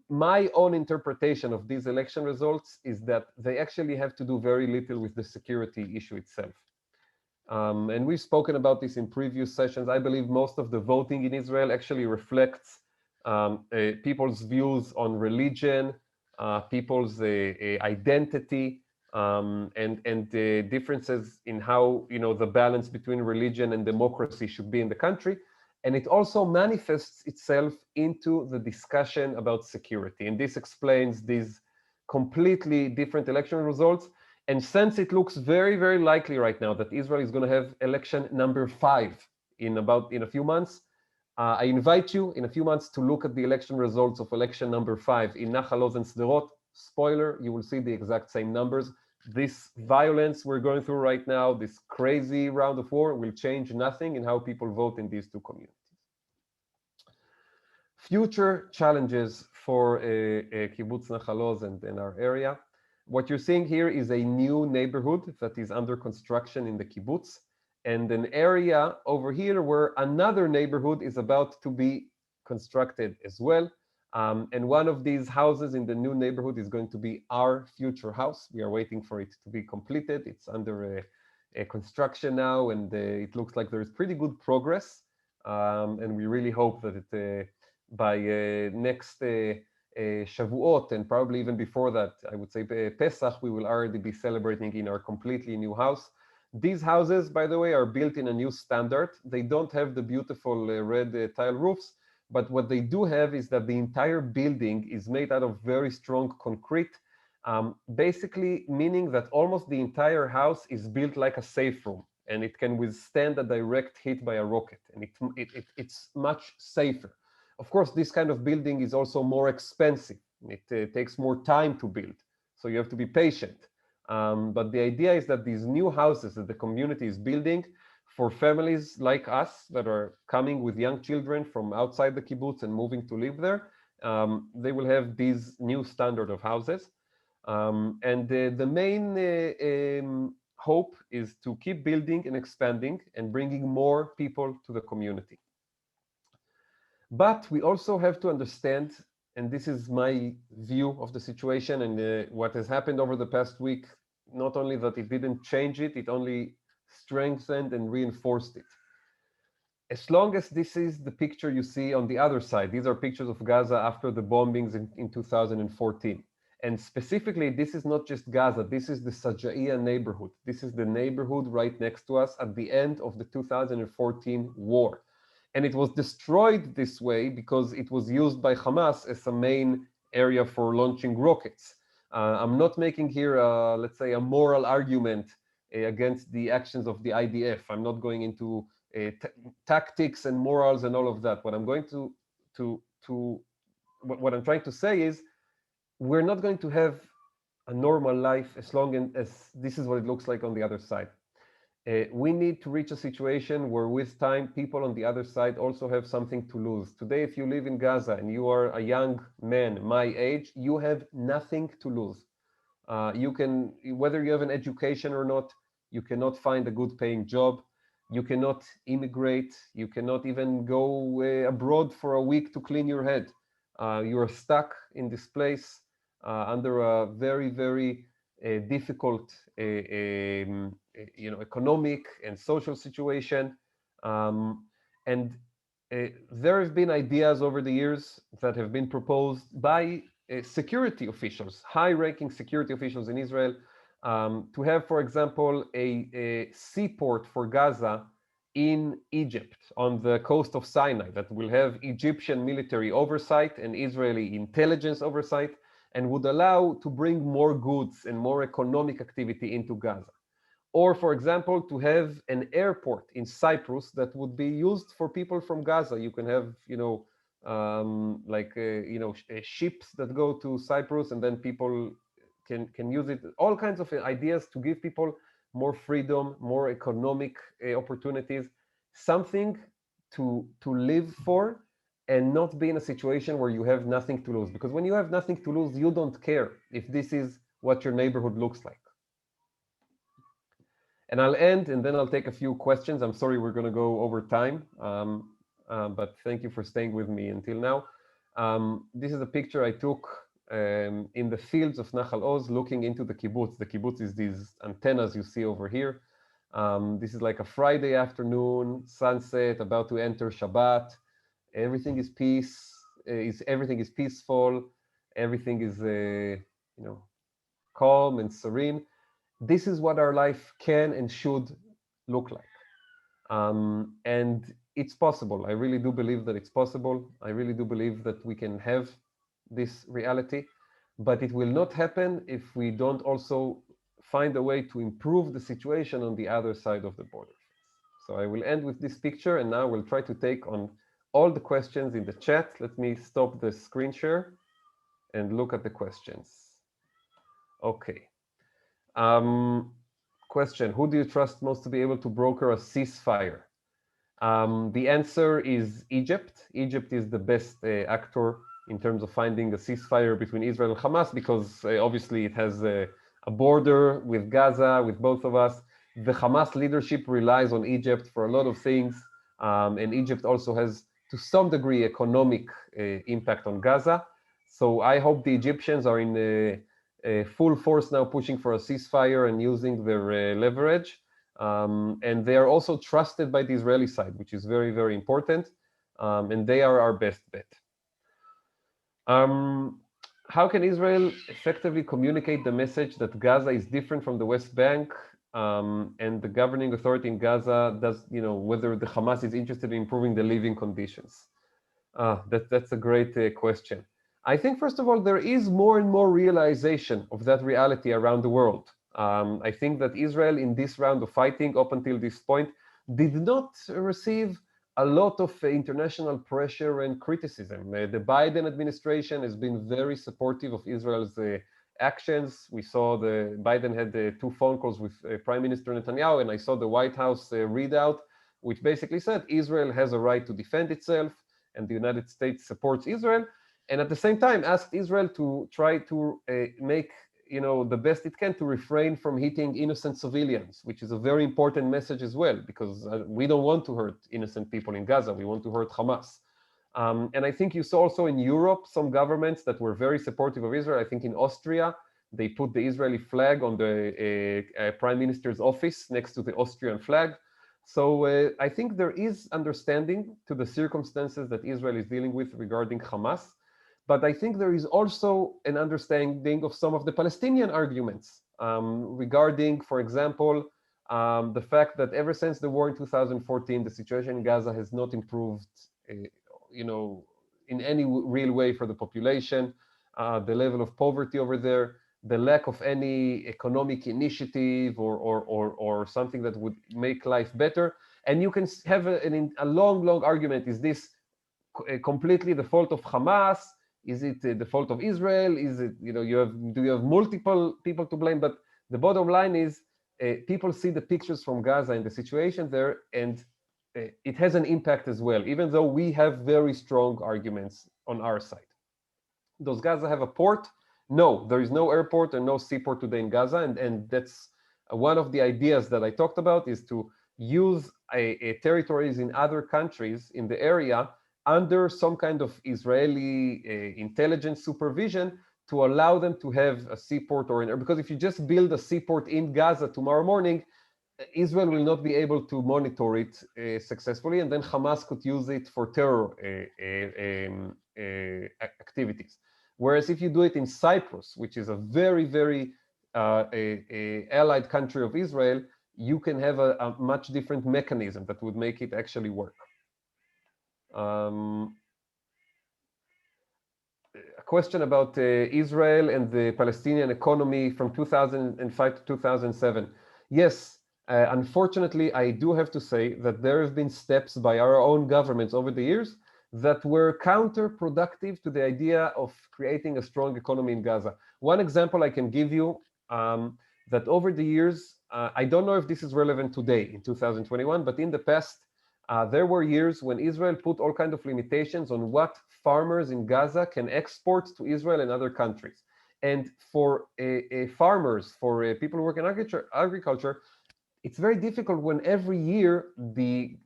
My own interpretation of these election results is that they actually have to do very little with the security issue itself. And we've spoken about this in previous sessions. I believe most of the voting in Israel actually reflects people's views on religion, people's identity, and the differences in how, the balance between religion and democracy should be in the country. And it also manifests itself into the discussion about security. And this explains these completely different election results. And since it looks very, very likely right now that Israel is going to have election number 5 in a few months, I invite you in a few months to look at the election results of election number 5 in Nachal Oz and Sderot. Spoiler, you will see the exact same numbers. This violence we're going through right now, this crazy round of war, will change nothing in how people vote in these two communities. Future challenges for Kibbutz Nachal Oz and our area. What you're seeing here is a new neighborhood that is under construction in the kibbutz, and an area over here where another neighborhood is about to be constructed as well. And one of these houses in the new neighborhood is going to be our future house. We are waiting for it to be completed. It's under a construction now, and it looks like there is pretty good progress. And we really hope that by next Shavuot, and probably even before that, I would say Pesach, we will already be celebrating in our completely new house. These houses, by the way, are built in a new standard. They don't have the beautiful red tile roofs, but what they do have is that the entire building is made out of very strong concrete, basically meaning that almost the entire house is built like a safe room, and it can withstand a direct hit by a rocket, and it's much safer. Of course, this kind of building is also more expensive. It takes more time to build, so you have to be patient. But the idea is that these new houses that the community is building for families like us that are coming with young children from outside the kibbutz and moving to live there, they will have these new standard of houses. And the main hope is to keep building and expanding and bringing more people to the community. But we also have to understand, and this is my view of the situation and what has happened over the past week, not only that it didn't change it, it only strengthened and reinforced it. As long as this is the picture you see on the other side, these are pictures of Gaza after the bombings in 2014. And specifically, this is not just Gaza, this is the Sajaiya neighborhood. This is the neighborhood right next to us at the end of the 2014 war. And it was destroyed this way because it was used by Hamas as a main area for launching rockets. I'm not making here, let's say, a moral argument against the actions of the IDF. I'm not going into tactics and morals and all of that. What I'm going what I'm trying to say is, we're not going to have a normal life as long as this is what it looks like on the other side. We need to reach a situation where with time, people on the other side also have something to lose. Today, if you live in Gaza and you are a young man, my age, you have nothing to lose. You can, whether you have an education or not, you cannot find a good paying job. You cannot immigrate. You cannot even go abroad for a week to clean your head. You are stuck in this place under a very, very difficult economic and social situation. And there have been ideas over the years that have been proposed by security officials, high-ranking security officials in Israel, to have, for example, a seaport for Gaza in Egypt on the coast of Sinai that will have Egyptian military oversight and Israeli intelligence oversight, and would allow to bring more goods and more economic activity into Gaza. Or, for example, to have an airport in Cyprus that would be used for people from Gaza. You can have, ships that go to Cyprus, and then people can use it. All kinds of ideas to give people more freedom, more economic opportunities, something to live for, and not be in a situation where you have nothing to lose. Because when you have nothing to lose, you don't care if this is what your neighborhood looks like. And I'll end, and then I'll take a few questions. I'm sorry we're going to go over time, but thank you for staying with me until now. This is a picture I took in the fields of Nachal Oz, looking into the kibbutz. The kibbutz is these antennas you see over here. This is like a Friday afternoon, sunset, about to enter Shabbat. Everything is peace. Everything is peaceful. Everything is, calm and serene. This is what our life can and should look like. And it's possible. I really do believe that it's possible. I really do believe that we can have this reality, but it will not happen if we don't also find a way to improve the situation on the other side of the border. So I will end with this picture, and now we'll try to take on all the questions in the chat. Let me stop the screen share and look at the questions. Okay. Question, who do you trust most to be able to broker a ceasefire? The answer is Egypt. Egypt is the best actor in terms of finding a ceasefire between Israel and Hamas, because obviously it has a border with Gaza, with both of us. The Hamas leadership relies on Egypt for a lot of things, and Egypt also has, to some degree, economic impact on Gaza. So I hope the Egyptians are in full force now, pushing for a ceasefire and using their leverage. And they are also trusted by the Israeli side, which is very, very important. And they are our best bet. How can Israel effectively communicate the message that Gaza is different from the West Bank, and the governing authority in Gaza does, whether the Hamas is interested in improving the living conditions? That's a great question. I think, first of all, there is more and more realization of that reality around the world. I think that Israel, in this round of fighting, up until this point, did not receive a lot of international pressure and criticism. The Biden administration has been very supportive of Israel's actions. We saw Biden had 2 phone calls with Prime Minister Netanyahu, and I saw the White House readout, which basically said Israel has a right to defend itself, and the United States supports Israel, and at the same time asked Israel to try to make the best it can to refrain from hitting innocent civilians, which is a very important message as well, because we don't want to hurt innocent people in Gaza. We want to hurt Hamas. And I think you saw also in Europe some governments that were very supportive of Israel. I think in Austria, they put the Israeli flag on the Prime Minister's office next to the Austrian flag. So I think there is understanding to the circumstances that Israel is dealing with regarding Hamas. But I think there is also an understanding of some of the Palestinian arguments regarding, for example, the fact that ever since the war in 2014, the situation in Gaza has not improved, in any real way for the population. The level of poverty over there, the lack of any economic initiative or something that would make life better. And you can have a long argument. Is this completely the fault of Hamas? Is it the fault of Israel? Is it, do you have multiple people to blame? But the bottom line is people see the pictures from Gaza and the situation there, and it has an impact as well, even though we have very strong arguments on our side. Does Gaza have a port? No, there is no airport and no seaport today in Gaza. And that's one of the ideas that I talked about, is to use territories in other countries in the area under some kind of Israeli intelligence supervision to allow them to have a seaport or because if you just build a seaport in Gaza tomorrow morning, Israel will not be able to monitor it successfully, and then Hamas could use it for terror activities. Whereas if you do it in Cyprus, which is a very, very allied country of Israel, you can have a much different mechanism that would make it actually work. A question about Israel and the Palestinian economy from 2005 to 2007. Yes, unfortunately, I do have to say that there have been steps by our own governments over the years that were counterproductive to the idea of creating a strong economy in Gaza. One example I can give you, that over the years, I don't know if this is relevant today in 2021, but in the past, there were years when Israel put all kinds of limitations on what farmers in Gaza can export to Israel and other countries. And for farmers, for people who work in agriculture, it's very difficult when every year the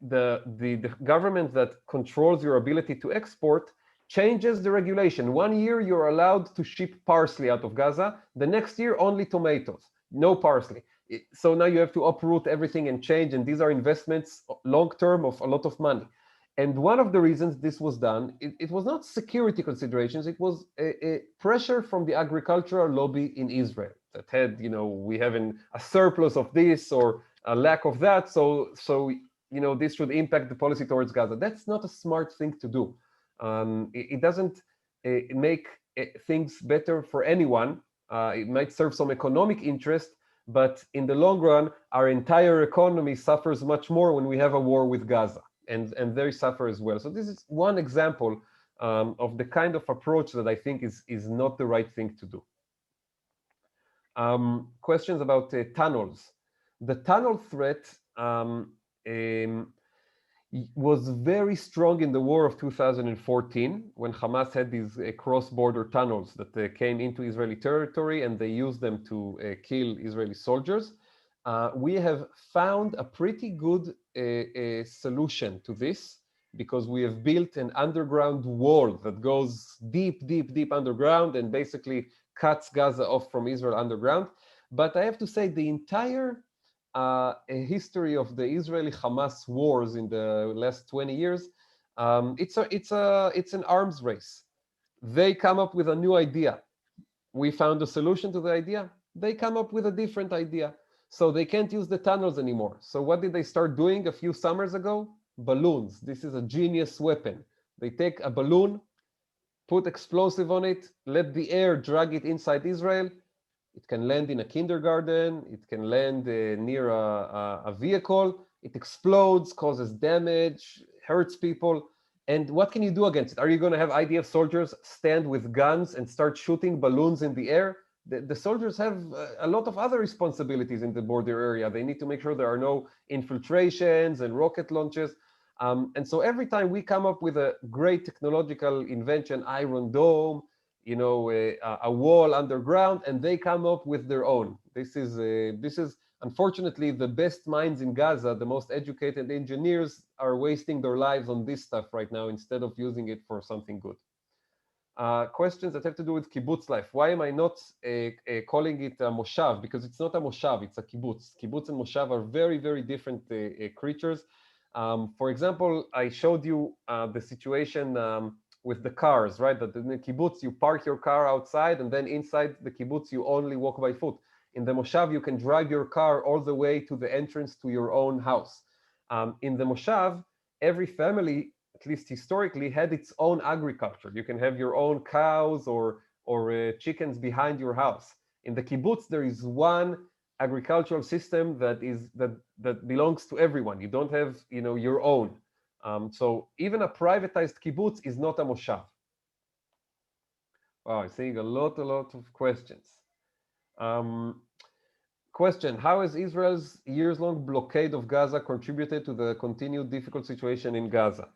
government that controls your ability to export changes the regulation. One year you're allowed to ship parsley out of Gaza, the next year only tomatoes, no parsley. So now you have to uproot everything and change, and these are investments long-term of a lot of money. And one of the reasons this was done, it was not security considerations, it was a pressure from the agricultural lobby in Israel that had, we have a surplus of this or a lack of that, so this should impact the policy towards Gaza. That's not a smart thing to do. It doesn't make things better for anyone. It might serve some economic interest, but in the long run, our entire economy suffers much more when we have a war with Gaza. And they suffer as well. So this is one example of the kind of approach that I think is not the right thing to do. Questions about tunnels. The tunnel threat was very strong in the war of 2014 when Hamas had these cross-border tunnels that came into Israeli territory, and they used them to kill Israeli soldiers. We have found a pretty good solution to this, because we have built an underground wall that goes deep, deep, deep underground and basically cuts Gaza off from Israel underground. But I have to say, the entire history of the Israeli-Hamas wars in the last 20 years, it's an arms race. They come up with a new idea. We found a solution to the idea. They come up with a different idea. So they can't use the tunnels anymore. So what did they start doing a few summers ago? Balloons. This is a genius weapon. They take a balloon, put explosive on it, let the air drag it inside Israel. It can land in a kindergarten. It can land near a vehicle. It explodes, causes damage, hurts people. And what can you do against it? Are you going to have IDF soldiers stand with guns and start shooting balloons in the air? The soldiers have a lot of other responsibilities in the border area. They need to make sure there are no infiltrations and rocket launches. And so every time we come up with a great technological invention, Iron Dome, a wall underground, and they come up with their own. This is unfortunately the best minds in Gaza, the most educated engineers, are wasting their lives on this stuff right now instead of using it for something good. Questions that have to do with kibbutz life. Why am I not calling it a moshav? Because it's not a moshav, it's a kibbutz. Kibbutz and moshav are very, very different creatures. For example, I showed you the situation with the cars, right? That in the kibbutz, you park your car outside, and then inside the kibbutz, you only walk by foot. In the moshav, you can drive your car all the way to the entrance to your own house. In the moshav, every family, at least historically, had its own agriculture. You can have your own cows or chickens behind your house. In the kibbutz, there is one agricultural system that belongs to everyone. You don't have your own. So even a privatized kibbutz is not a moshav. Wow, I'm seeing a lot of questions. Question: how has Israel's years-long blockade of Gaza contributed to the continued difficult situation in Gaza?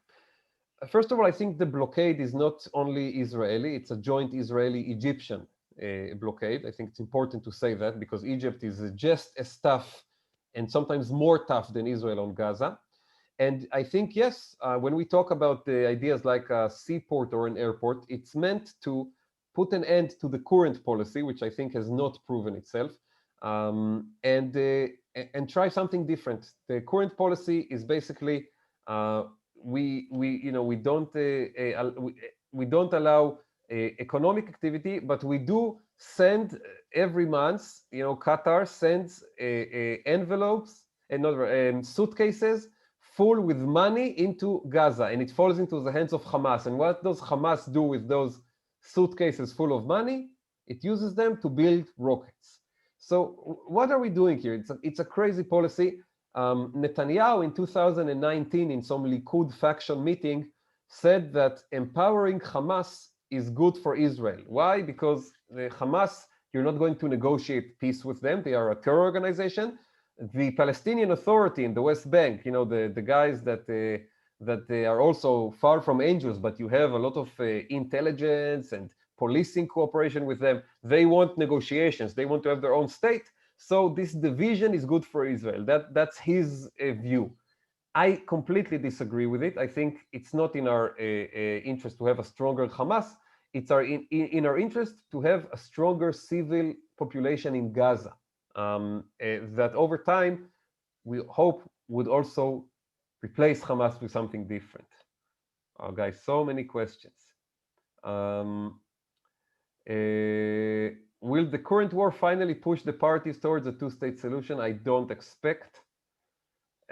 First of all, I think the blockade is not only Israeli, it's a joint Israeli-Egyptian blockade. I think it's important to say that, because Egypt is just as tough and sometimes more tough than Israel on Gaza. And I think, yes, when we talk about the ideas like a seaport or an airport, it's meant to put an end to the current policy, which I think has not proven itself, and try something different. The current policy is basically we don't allow economic activity, but we do send every month. Qatar sends envelopes and suitcases full with money into Gaza, and it falls into the hands of Hamas. And what does Hamas do with those suitcases full of money? It uses them to build rockets. So what are we doing here? It's a crazy policy. Netanyahu in 2019 in some Likud faction meeting said that empowering Hamas is good for Israel. Why? Because the Hamas, you're not going to negotiate peace with them. They are a terror organization. The Palestinian Authority in the West Bank, the guys that they are also far from angels, but you have a lot of intelligence and policing cooperation with them. They want negotiations. They want to have their own state. So this division is good for Israel. That's his view. I completely disagree with it. I think it's not in our interest to have a stronger Hamas. It's in our interest to have a stronger civil population in Gaza. that over time, we hope would also replace Hamas with something different. Oh, guys, so many questions. Will the current war finally push the parties towards a two-state solution? I don't expect.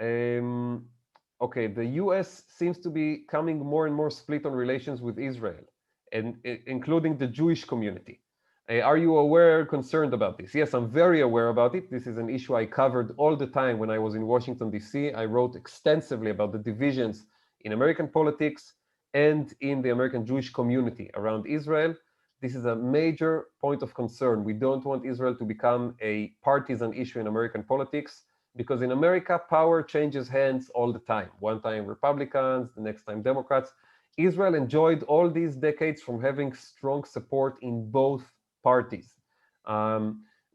Okay, the US seems to be becoming more and more split on relations with Israel, and including the Jewish community. Are you aware, concerned about this? Yes, I'm very aware about it. This is an issue I covered all the time when I was in Washington, D.C. I wrote extensively about the divisions in American politics and in the American Jewish community around Israel. This is a major point of concern. We don't want Israel to become a partisan issue in American politics, because in America, power changes hands all the time. One time Republicans, the next time Democrats. Israel enjoyed all these decades from having strong support in both parties.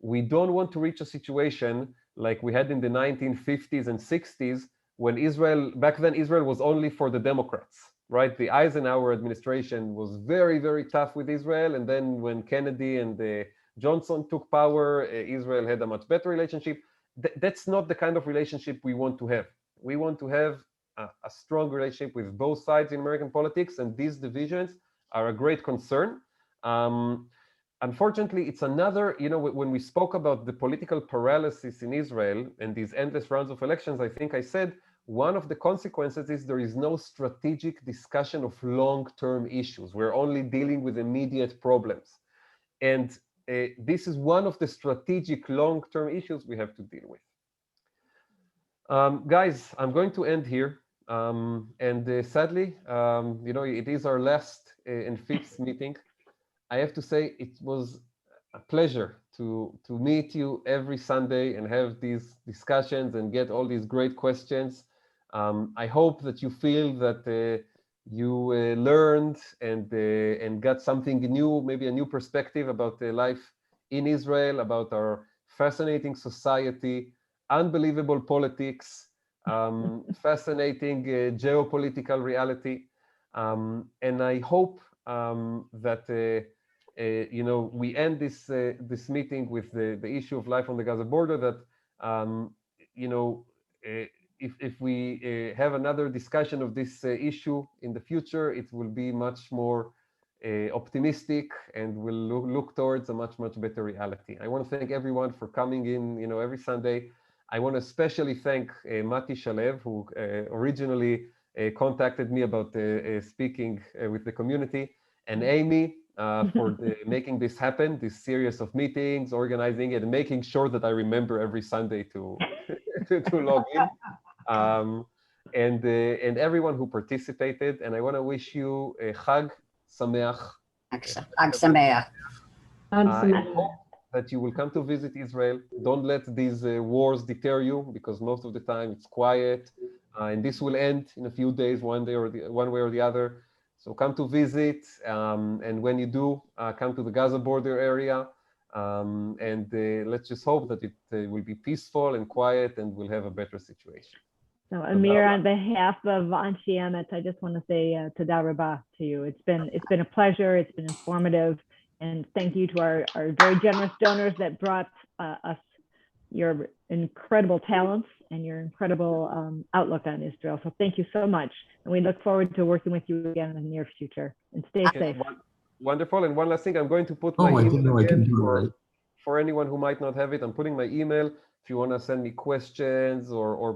We don't want to reach a situation like we had in the 1950s and 60s, when Israel, back then Israel was only for the Democrats, right? The Eisenhower administration was very, very tough with Israel. And then when Kennedy and Johnson took power, Israel had a much better relationship. That's not the kind of relationship we want to have. We want to have a strong relationship with both sides in American politics, and these divisions are a great concern. Unfortunately, it's another, when we spoke about the political paralysis in Israel and these endless rounds of elections, I think I said one of the consequences is there is no strategic discussion of long-term issues. We're only dealing with immediate problems. And this is one of the strategic long-term issues we have to deal with. Guys, I'm going to end here. Sadly, it is our last and fifth meeting. I have to say it was a pleasure to meet you every Sunday and have these discussions and get all these great questions. I hope that you feel that you learned and got something new, maybe a new perspective about life in Israel, about our fascinating society, unbelievable politics, fascinating geopolitical reality. And I hope that we end this meeting with the issue of life on the Gaza border, that if we have another discussion of this issue in the future, it will be much more optimistic and will look towards a much better reality. I want to thank everyone for coming in, every Sunday. I want to especially thank Mati Shalev, who originally contacted me about speaking with the community, and Amy for making this happen, this series of meetings, organizing it, and making sure that I remember every Sunday to log in. And everyone who participated. And I want to wish you a Chag Sameach. Chag Sameach. I hope that you will come to visit Israel. Don't let these wars deter you, because most of the time it's quiet. And this will end in a few days, one way or the other. So come to visit, and when you do, come to the Gaza border area, and let's just hope that it will be peaceful and quiet, and we'll have a better situation. So Amir, on behalf of Anshe Emet, I just want to say Toda Rabah to you. It's been a pleasure. It's been informative, and thank you to our very generous donors that brought us your incredible talents and your incredible outlook on Israel. So thank you so much. And we look forward to working with you again in the near future. And stay safe. Wonderful. And one last thing, I'm going to put my email again for anyone who might not have it. I'm putting my email if you want to send me questions or